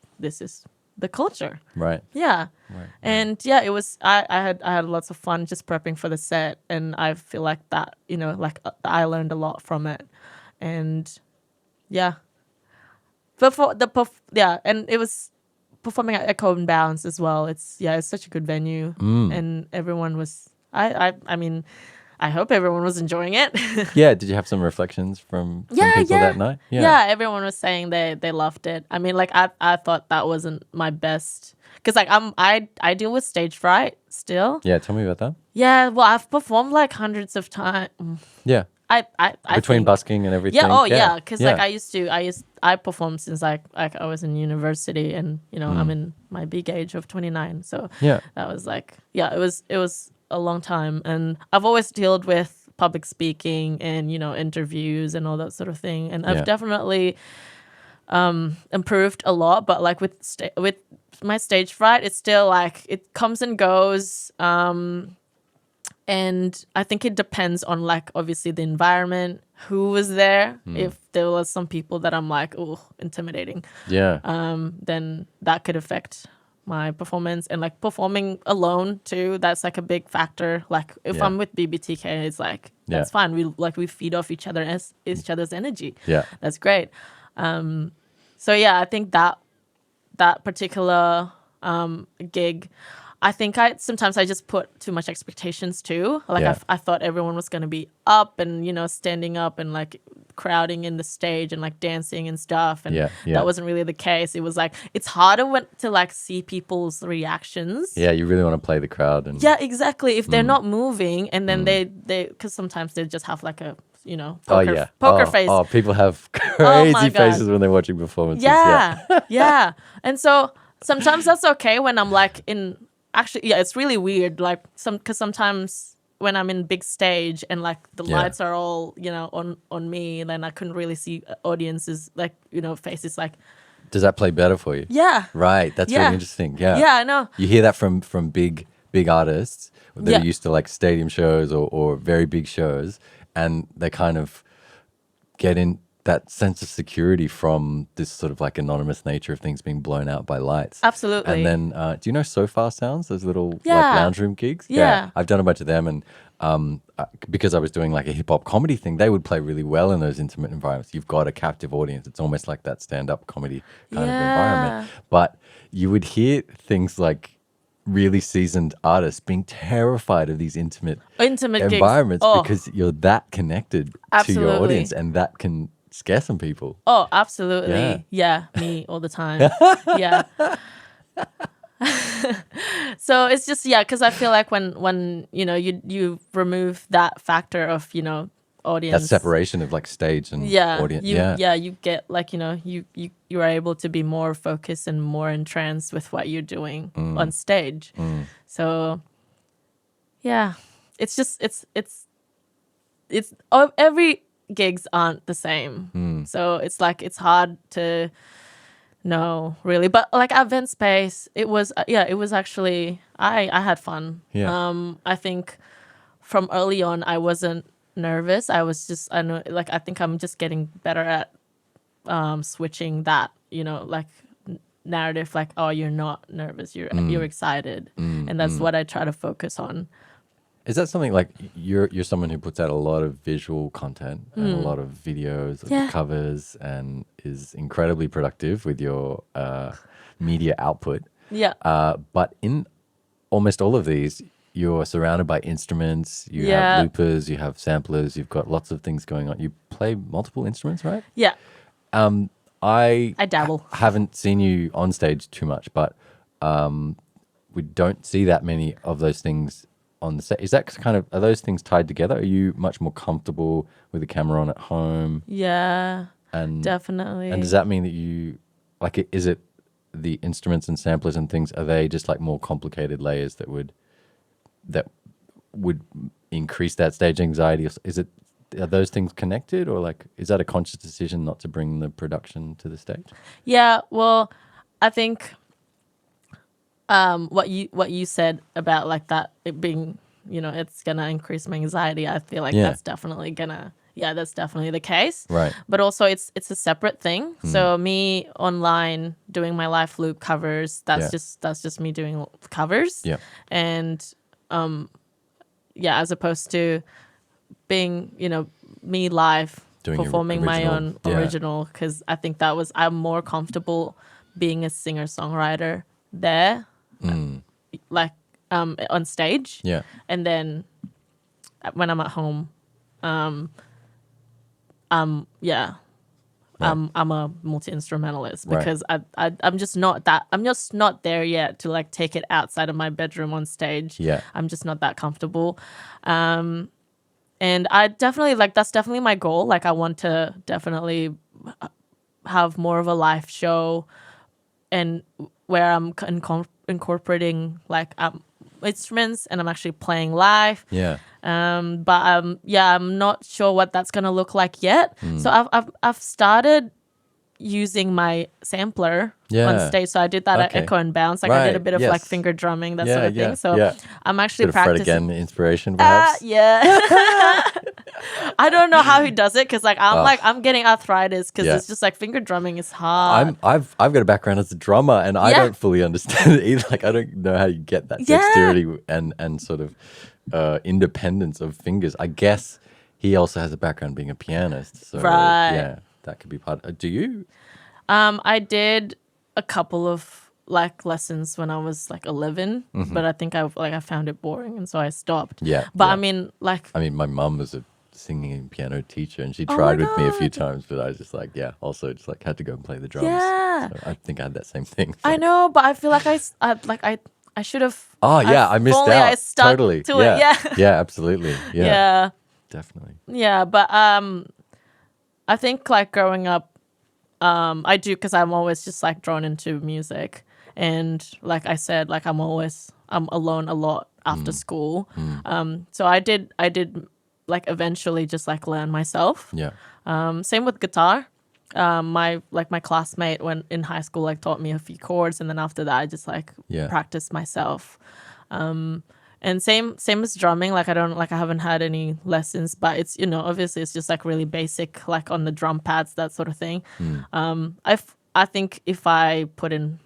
the culture. Right. Yeah. Right. And yeah, it was I had lots of fun just prepping for the set, and I feel like that, I learned a lot from it. And yeah. But for and it was performing at Echo and Bounce as well. It's such a good venue, and everyone was I mean, I hope everyone was enjoying it. Yeah, did you have some reflections from people that night? Yeah, everyone was saying they loved it. I mean, like I thought that wasn't my best because like I deal with stage fright still. Yeah, tell me about that. Yeah, well, I've performed like hundreds of times. Yeah. I Between think, busking and everything. yeah, oh yeah, because yeah. like I performed since like I was in university, and you know I'm in my big age of 29, so Yeah. that was like it was a long time, and I've always dealt with public speaking and interviews and all that sort of thing, and I've definitely improved a lot, but like with my stage fright, it's still like it comes and goes. And I think it depends on like obviously the environment, who was there. If there was some people that I'm like, oh, intimidating, Yeah. then that could affect my performance. And like performing alone too, that's like a big factor. Like if I'm with BBTK, it's like that's fine. We feed off each other's energy. Yeah. That's great. So yeah, I think that particular gig, I think sometimes I just put too much expectations too. Like I thought everyone was going to be up and standing up and like crowding in the stage and like dancing and stuff, and that wasn't really the case. It was like it's harder to like see people's reactions. Yeah, you really want to play the crowd and yeah, exactly. If they're not moving, and then they because sometimes they just have like a poker face. Oh, people have my crazy God. faces when they're watching performances. Yeah. And so sometimes that's okay when I'm like actually, it's really weird. Like because sometimes when I'm in big stage and like the lights are all on me, then I couldn't really see audiences like faces. Like, does that play better for you? Yeah. Right. That's really interesting. Yeah. Yeah, I know. You hear that from big artists that are used to like stadium shows or very big shows, and they kind of get in that sense of security from this sort of like anonymous nature of things being blown out by lights. Absolutely. And then, do you know So Far Sounds? Those little like lounge room gigs? Yeah. I've done a bunch of them, and because I was doing like a hip hop comedy thing, they would play really well in those intimate environments. You've got a captive audience. It's almost like that stand-up comedy kind of environment. But you would hear things like really seasoned artists being terrified of these intimate environments because you're that connected to your audience, and that can scare some people. Oh, absolutely. Yeah, me all the time. Yeah. So it's just because I feel like when you remove that factor of audience, that separation of like stage and audience. You get like you are able to be more focused and more entranced with what you're doing on stage. So yeah, it's just it's every gigs aren't the same. So it's like it's hard to know really, but like at Vent Space, it was actually I had fun. I think from early on I wasn't nervous. I think I'm just getting better at switching that like narrative, like, oh, you're not nervous, you're excited, and that's what I try to focus on. Is that something like you're someone who puts out a lot of visual content and a lot of videos, covers, and is incredibly productive with your media output? But in almost all of these, you're surrounded by instruments. You have loopers, you have samplers, you've got lots of things going on. You play multiple instruments, right? Yeah. I dabble. Haven't seen you on stage too much, but we don't see that many of those things on the set. Is that are those things tied together? Are you much more comfortable with the camera on at home? Yeah, and definitely. And does that mean that you is it the instruments and samplers and things, are they just like more complicated layers that would increase that stage anxiety? Are those things connected, or like is that a conscious decision not to bring the production to the stage? Yeah, well, I think what you said about like that it being it's gonna increase my anxiety, I feel like that's definitely the case, right? But also it's a separate thing. So me online doing my live loop covers, that's just me doing covers, and as opposed to being me live doing performing my own original, because I think I'm more comfortable being a singer-songwriter there, like on stage, and then when I'm at home. Yeah. Right. I'm a multi-instrumentalist Right. because I'm just not there yet to like take it outside of my bedroom on stage. Yeah. I'm just not that comfortable. And I definitely like that's definitely my goal. Like I want to definitely have more of a live show and where I'm incorporating like instruments and I'm actually playing live. Yeah. But I'm not sure what that's gonna look like yet. So I've started using my sampler on Yeah. stage. So I did that at Okay. Echo and Bounce. Like I did a Right. bit of like Yes. finger drumming, that Yeah, sort of yeah, thing. So yeah. I'm actually Bit of Fred practicing. again inspiration, perhaps. Yeah. I don't know how he does it because like I'm getting arthritis because Yeah. it's just like finger drumming is hard. I've got a background as a drummer, and I Yeah. don't fully understand it either. Like I don't know how you get that Yeah. dexterity and sort of independence of fingers. I guess he also has a background being a pianist, so Right. yeah, that could be part. Do you? I did a couple of like lessons when I was like 11, but I think I found it boring and so I stopped. Yeah, But yeah. I mean, like, I mean, my mum was a singing and piano teacher, and she Oh tried my with me a few God. times, but I was just like, yeah, also just like had to go and play the drums. Yeah. So I think I had that same thing. I know, but I feel like I should have. Oh yeah, I missed only out. I stuck Totally. to yeah. it. Yeah. Yeah, absolutely. Yeah. Yeah. Definitely. Yeah. But I think like growing up, I do because I'm always just like drawn into music, and like I said, like I'm alone a lot after school. So I did like eventually just like learn myself. Yeah. Same with guitar. My classmate when in high school like taught me a few chords, and then after that I just like Yeah. practiced myself. And same as drumming. Like I haven't had any lessons, but it's obviously it's just like really basic, like on the drum pads, that sort of thing. I think if I put in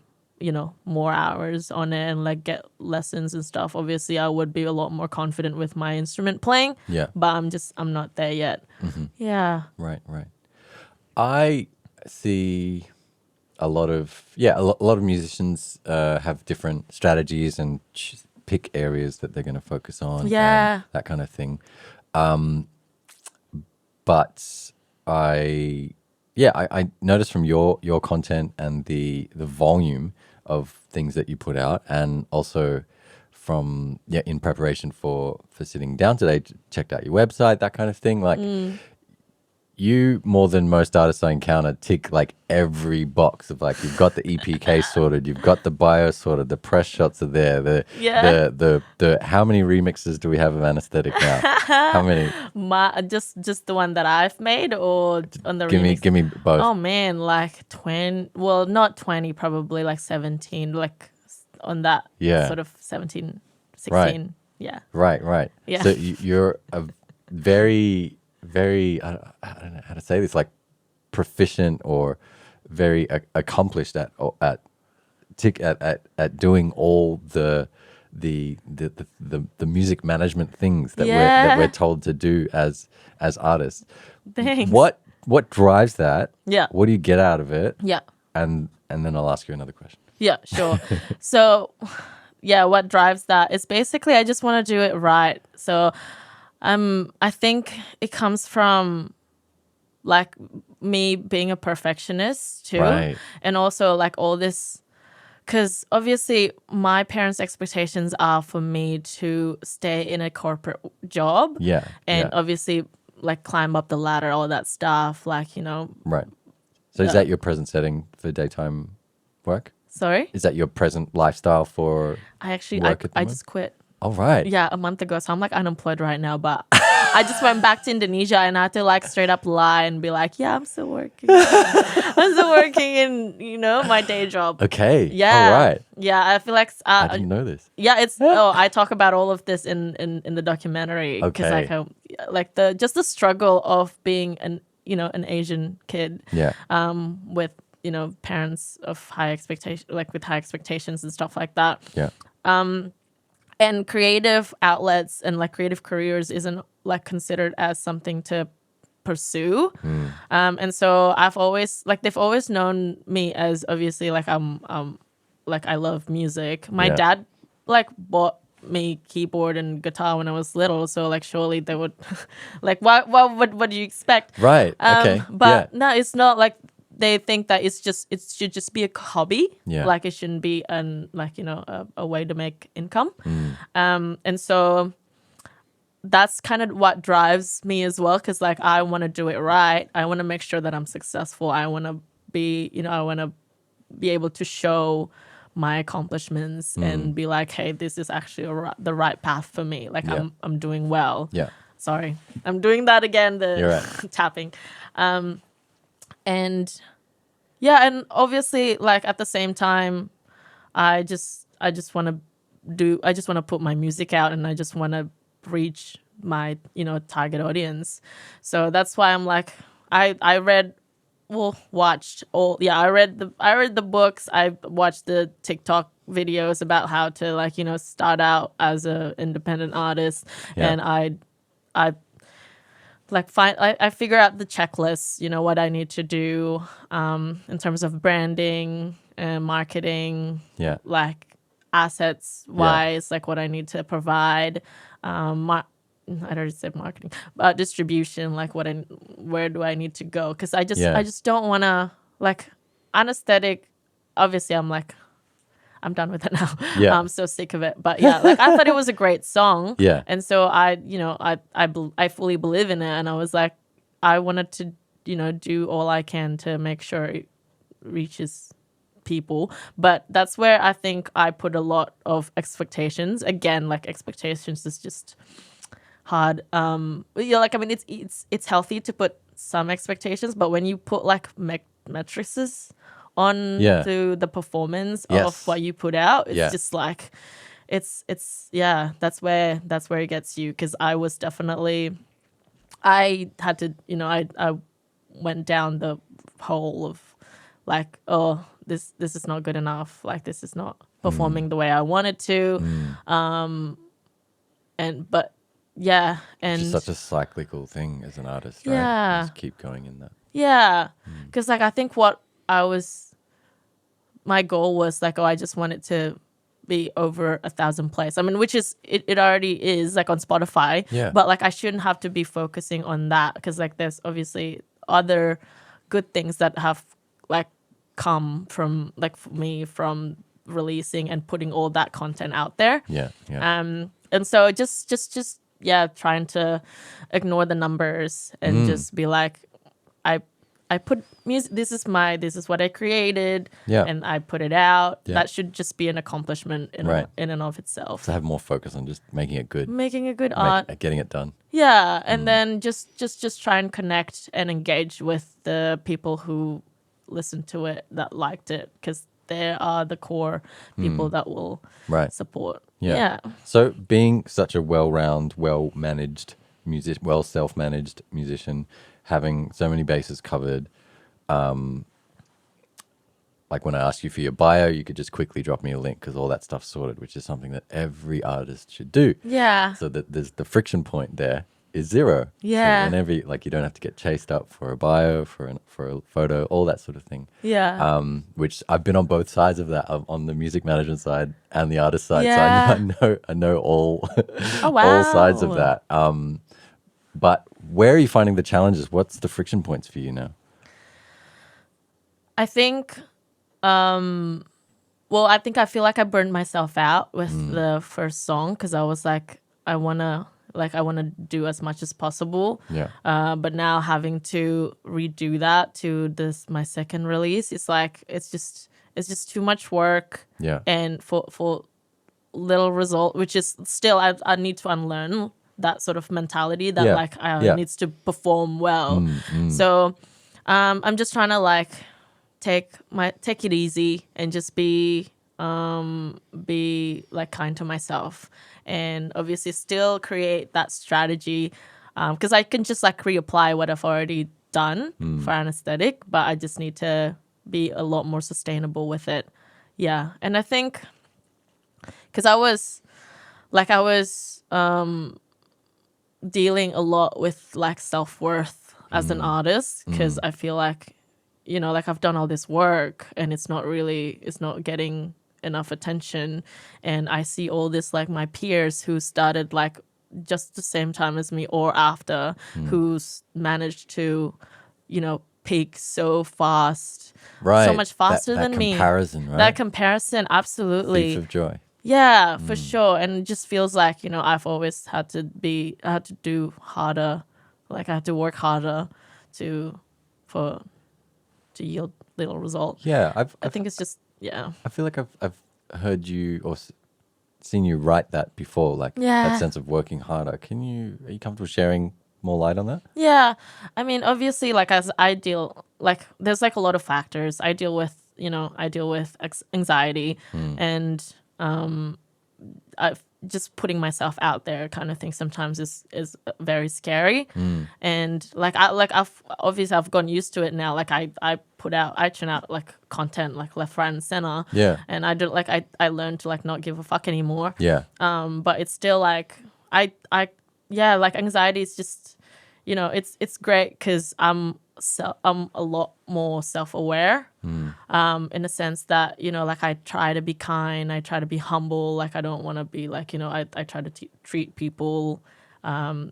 more hours on it and like get lessons and stuff, obviously I would be a lot more confident with my instrument playing. Yeah. But I'm not there yet. Yeah. Right. Right. I see a lot of musicians have different strategies and pick areas that they're going to focus on. Yeah. And that kind of thing. But I noticed from your content and the volume of things that you put out, and also from in preparation for sitting down today, checked out your website, that kind of thing. Like you, more than most artists I encounter, tick like every box of like you've got the EPK sorted, you've got the bio sorted, the press shots are there, the how many remixes do we have of Anesthetic now? How many? Just the one that I've made, or on the Give me both. Oh man, like 20. Well, not 20, probably like 17. Like on that sort of 17, 16. Right. Yeah. Right. Yeah. So you're a very I don't know how to say this, like proficient or very accomplished at doing all the music management things that we're told to do as artists. Thanks. What drives that? Yeah. What do you get out of it? Yeah. And then I'll ask you another question. Yeah, sure. So, yeah, what drives that is basically I just want to do it right. So, I think it comes from like me being a perfectionist too, Right. and also like all this, because obviously my parents' expectations are for me to stay in a corporate job, Yeah. and obviously like climb up the ladder, all that stuff, like Right. So is that your present setting for daytime work? Sorry, Is that your present lifestyle for I work at the moment? just quit. All right. Yeah, a month ago. So I'm like unemployed right now, but I just went back to Indonesia and I had to like straight up lie and be like, yeah, I'm still working. I'm still working in, my day job. Okay. Yeah. All right. Yeah, I feel like I didn't know this. yeah, I talk about all of this in the documentary, because Okay. like the struggle of being an Asian kid. Yeah. With parents of high expectation, like with high expectations and stuff like that. Yeah. And creative outlets and like creative careers isn't like considered as something to pursue. And so I've always they've always known me as obviously like like I love music. My Yeah. dad like bought me keyboard and guitar when I was little, so like surely they would like what do you expect? Right. Okay. But no, it's not like they think that it should just be a hobby. Yeah. Like it shouldn't be a way to make income. And so that's kind of what drives me as well, because like I want to do it right. I want to make sure that I'm successful. I want to be able to show my accomplishments and be like, hey, this is actually the right path for me. Like I'm doing well. Yeah. Sorry, I'm doing that again. You're right. Tapping, and yeah, and obviously, like at the same time, I just want to put my music out, and I just want to reach my target audience. So that's why I'm like, I read the books. I watched the TikTok videos about how to start out as a independent artist, and I figure out the checklists, what I need to do in terms of branding and marketing, like assets wise, like what I need to provide. I already said marketing, but distribution, like where do I need to go? Because I just don't want to, like, anesthetic. Obviously, I'm done with it now. Yeah. I'm so sick of it. But yeah, like I thought it was a great song. Yeah. And so I fully believe in it, and I was like, I wanted to do all I can to make sure it reaches people. But that's where I think I put a lot of expectations. Again, like expectations is just hard. It's healthy to put some expectations, but when you put like matrices on to the performance of what you put out, it's just like it's that's where it gets you. Because I was definitely, I had to, I went down the hole of like, oh, this is not good enough, like this is not performing the way I wanted to. And It's such a cyclical thing as an artist, right? Yeah. You just keep going in that. Yeah, because like I think my goal was like, I just want it to be over 1,000 plays. I mean, which is it already is like on Spotify. Yeah. But like I shouldn't have to be focusing on that, because like there's obviously other good things that have like come from like me from releasing and putting all that content out there. Yeah. And so just trying to ignore the numbers and just be like, I put music, this is what I created, and I put it out. Yeah. That should just be an accomplishment in and of itself. To have more focus on just making it good. Making a good art. Getting it done. Yeah, and then just try and connect and engage with the people who listened to it, that liked it, because they are the core people that will support. Yeah. So being such a well-rounded, well-managed self-managed musician, having so many bases covered, like when I ask you for your bio, you could just quickly drop me a link because all that stuff's sorted, which is something that every artist should do. Yeah. So that there's the friction point there is zero. Yeah. So you don't have to get chased up for a bio, for a photo, all that sort of thing. Yeah. Which I've been on both sides of that, on the music management side and the artist side. Yeah. So I know all Oh, wow. all sides of that. But where are you finding the challenges? What's the friction points for you now? I think, I feel like I burned myself out with the first song, because I was like, I want to do as much as possible. Yeah. But now having to redo that to my second release, it's like, it's just too much work. Yeah. And for little result, which is still, I need to unlearn that sort of mentality that needs to perform well. So I'm just trying to like take it easy and just be like kind to myself, and obviously still create that strategy, because I can just like reapply what I've already done for anesthetic, but I just need to be a lot more sustainable with it. Yeah. And I think because I was dealing a lot with like self-worth as an artist, because I feel like, like I've done all this work and it's not getting enough attention, and I see all this like my peers who started like just the same time as me or after, who's managed to, peak so fast, Right. so much faster that than me. comparison, right? That comparison, absolutely. Thief of joy. Yeah, for sure. And it just feels like, I've always had to do harder. Like I had to work harder to yield little result. Yeah, I think it's just, I feel like I've heard you or seen you write that before, like that sense of working harder. Are you comfortable sharing more light on that? Yeah. I mean, obviously, like as I deal, like there's like a lot of factors. I deal with anxiety and I've just putting myself out there kind of thing sometimes is very scary. And I've gotten used to it now. Like I churn out like content like left, right, and center. Yeah. And I do like I learned to like not give a fuck anymore. Yeah. But it's still like like anxiety is just, it's great because I'm a lot more self-aware, in the sense that, like I try to be kind, I try to be humble, like I don't want to be like, I try to treat people, I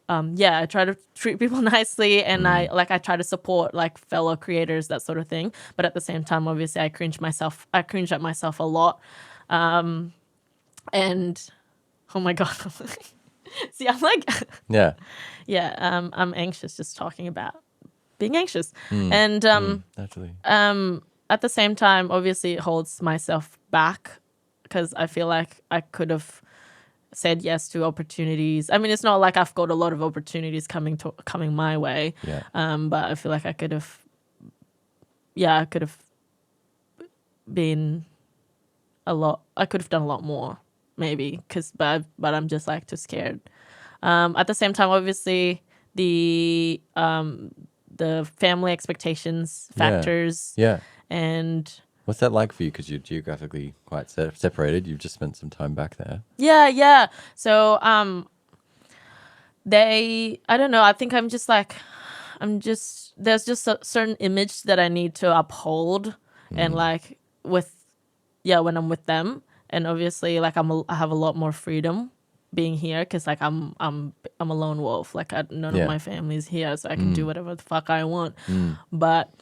try to treat people nicely, and I try to support like fellow creators, that sort of thing. But at the same time, obviously, I cringe at myself a lot, and oh my god. See, I'm like, Yeah. I'm anxious just talking about being anxious. And Naturally. at the same time, obviously, it holds myself back because I feel like I could have said yes to opportunities. I mean, it's not like I've got a lot of opportunities coming my way. Yeah. But I feel like I could have been I could have done a lot more. Maybe but I'm just like too scared. At the same time, obviously the family expectations factors. Yeah. And What's that like for you? Because you're geographically quite separated. You've just spent some time back there. Yeah. So I don't know. I think there's just a certain image that I need to uphold, and like when I'm with them. And obviously, like I have a lot more freedom being here because like I'm a lone wolf. Like none of my family's here, so I can do whatever the fuck I want. But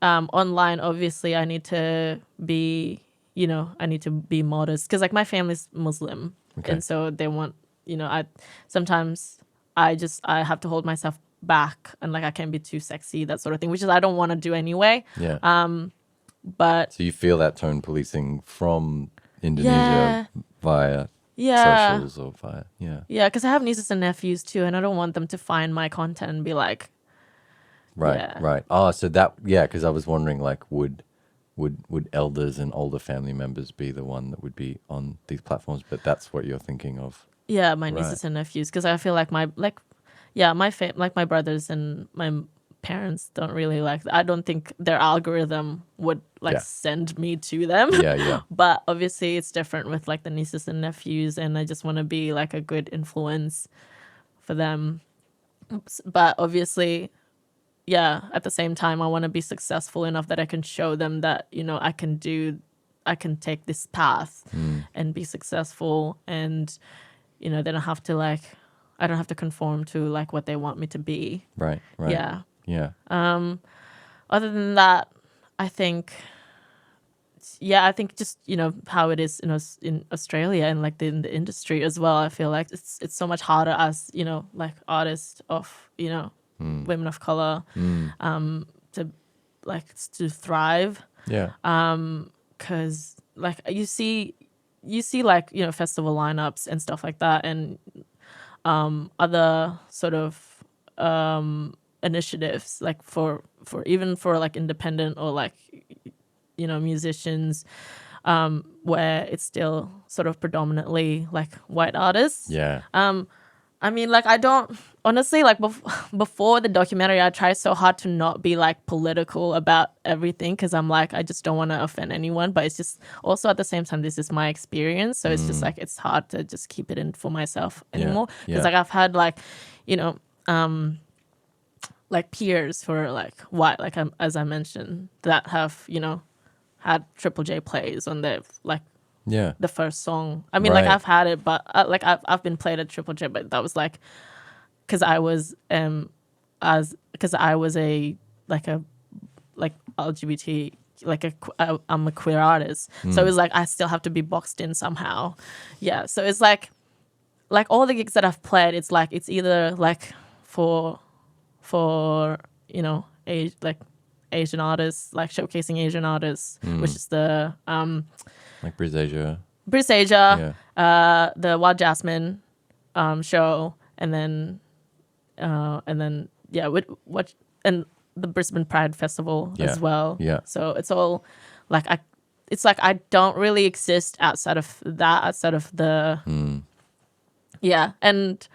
online, obviously, I need to be modest because like my family's Muslim, and so they want sometimes I have to hold myself back, and like I can't be too sexy, that sort of thing, which is I don't want to do anyway. Yeah. But so you feel that tone policing from Indonesia via socials or via because I have nieces and nephews too, and I don't want them to find my content and be like, right. Oh, so that because I was wondering like would elders and older family members be the one that would be on these platforms? But that's what you're thinking of. Yeah, my nieces and nephews, because I feel like my brothers and my parents don't really like. I don't think their algorithm would send me to them. Yeah. But obviously, it's different with like the nieces and nephews, and I just want to be like a good influence for them. But obviously, at the same time, I want to be successful enough that I can show them that I can take this path and be successful, and they don't have to I don't have to conform to like what they want me to be. Right. Yeah. Other than that, I think just how it is in Australia and like in the industry as well. I feel like it's so much harder as like artists of women of color to thrive. Yeah. Because like you see like festival lineups and stuff like that, and other sort of initiatives like for like independent or like musicians, where it's still sort of predominantly like white artists. Yeah. I mean, like I don't honestly like before the documentary, I tried so hard to not be like political about everything because I'm like I just don't want to offend anyone, but it's just also at the same time this is my experience, so it's just like it's hard to just keep it in for myself anymore because like I've had like like peers for like white, like as I mentioned, that have had Triple J plays on their like Yeah. the first song. I mean, like Right. I've had it, but like I've been played at Triple J, but that was like because I was a like a like LGBT I'm a queer artist, so it was like I still have to be boxed in somehow. Yeah, so it's like all the gigs that I've played, it's like it's either like for you know like Asian artists, like showcasing Asian artists, which is the Like Briz Asia. British Asia, the Wild Jasmine show, and then yeah, what and the Brisbane Pride Festival as well. Yeah. So it's all like it's like I don't really exist outside of the yeah, and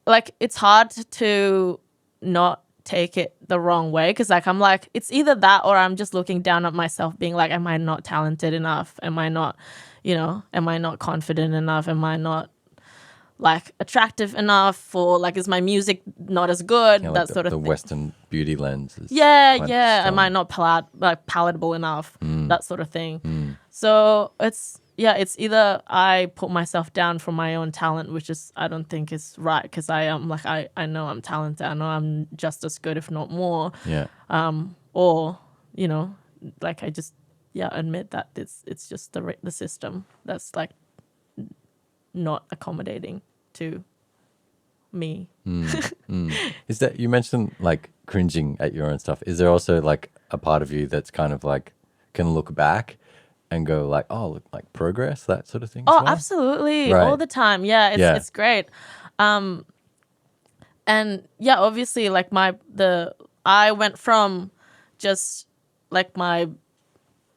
like it's hard to not take it the wrong way because like I'm like it's either that or I'm just looking down at myself being like, am I not talented enough? Am I not, am I not confident enough? Am I not like attractive enough? Or like is my music not as good? Yeah, that like sort of the thing. Western beauty lens is Yeah. quite Am strong. I not palatable enough? That sort of thing. So it's either I put myself down for my own talent, which is I don't think is right because I am like I know I'm talented. I know I'm just as good, if not more. Yeah. Or like I just admit that it's just the system that's like not accommodating to me. Is that you mentioned like cringing at your own stuff? Is there also like a part of you that's kind of like can look back and go like, oh, look, like progress, that sort of thing? As Oh, well? absolutely, Right. all the time. Yeah, it's great. And yeah, obviously, like I went from just like my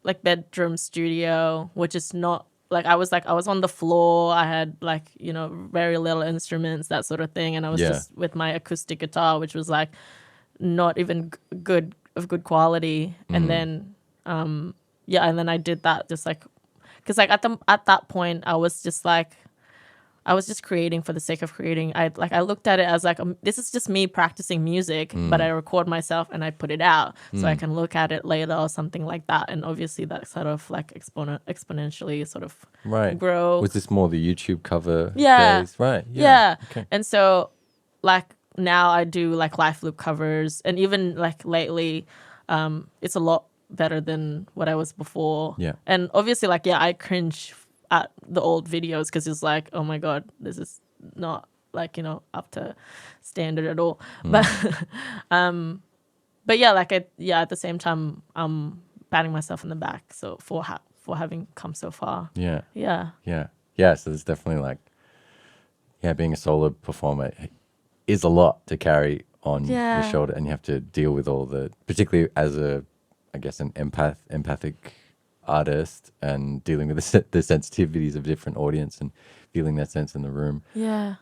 like bedroom studio, which is not like I was on the floor. I had like very little instruments, that sort of thing, and I was just with my acoustic guitar, which was like not even good quality. And then and then I did that just like because like at that point I was just creating for the sake of creating. I looked at it as like this is just me practicing music, but I record myself and I put it out so I can look at it later or something like that. And obviously that sort of like exponentially sort of grow. Was this more the YouTube cover Yeah. days? Right. Yeah. Okay. And so like now I do like live loop covers, and even like lately, it's a lot better than what I was before. Yeah. And obviously like I cringe at the old videos because it's like, oh my god, this is not like up to standard at all. But yeah, like at the same time I'm patting myself in the back so for having come so far. Yeah. Yeah. Yeah. So there's definitely like, being a solo performer is a lot to carry on your shoulder, and you have to deal with all the, particularly as an empathic artist, and dealing with the sensitivities of different audience and feeling that sense in the room. Yeah.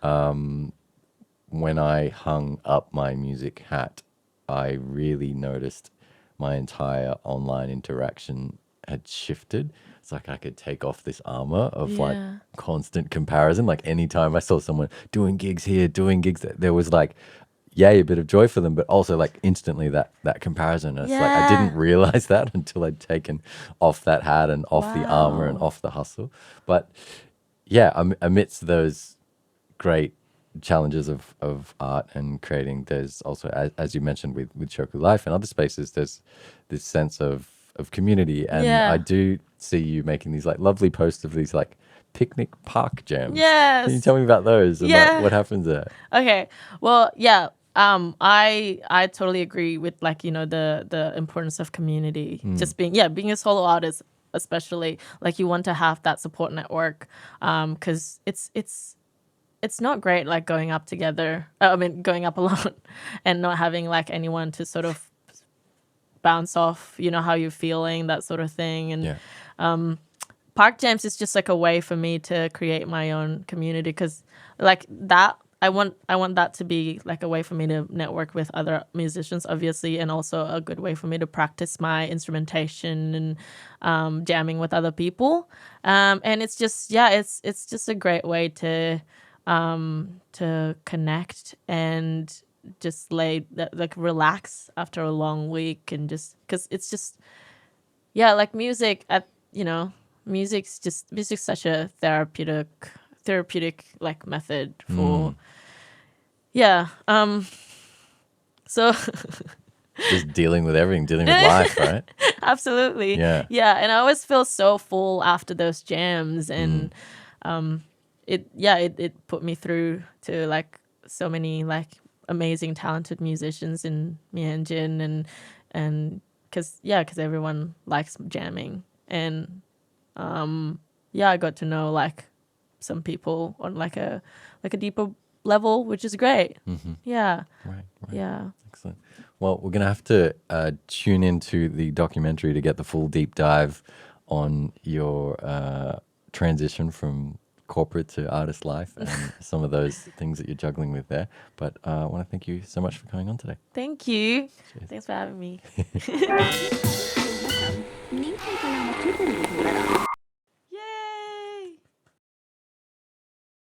When I hung up my music hat, I really noticed my entire online interaction had shifted. It's like I could take off this armor of like constant comparison. Like anytime I saw someone doing gigs here, doing gigs there, was like, a bit of joy for them, but also like instantly that comparison. It's like I didn't realize that until I'd taken off that hat and off the armor and off the hustle. But amidst those great challenges of art and creating, there's also, as you mentioned with Shoku Life and other spaces, there's this sense of community. And I do see you making these like lovely posts of these like picnic park jams. Yes. Can you tell me about those and like, what happens there? Okay. Well, yeah. I totally agree with like the importance of community. Just being a solo artist, especially like you want to have that support network, because it's not great like going up together. Going up alone, and not having like anyone to sort of bounce off. How you're feeling, that sort of thing. And park jams is just like a way for me to create my own community, because like that. I want that to be like a way for me to network with other musicians, obviously, and also a good way for me to practice my instrumentation and jamming with other people. And it's just it's just a great way to connect and just like relax after a long week, and just because it's just yeah, like music, music's such a therapeutic like method for, yeah. So Just dealing with everything, dealing with life, right? absolutely. Yeah. Yeah. And I always feel so full after those jams. And it put me through to like so many like amazing, talented musicians in Myanmar and because everyone likes jamming. And I got to know like some people on like a deeper level, which is great. Yeah. Right. Yeah. Excellent. Well, we're going to have to tune into the documentary to get the full deep dive on your transition from corporate to artist life and some of those things that you're juggling with there. But I want to thank you so much for coming on today. Thank you. Cheers. Thanks for having me.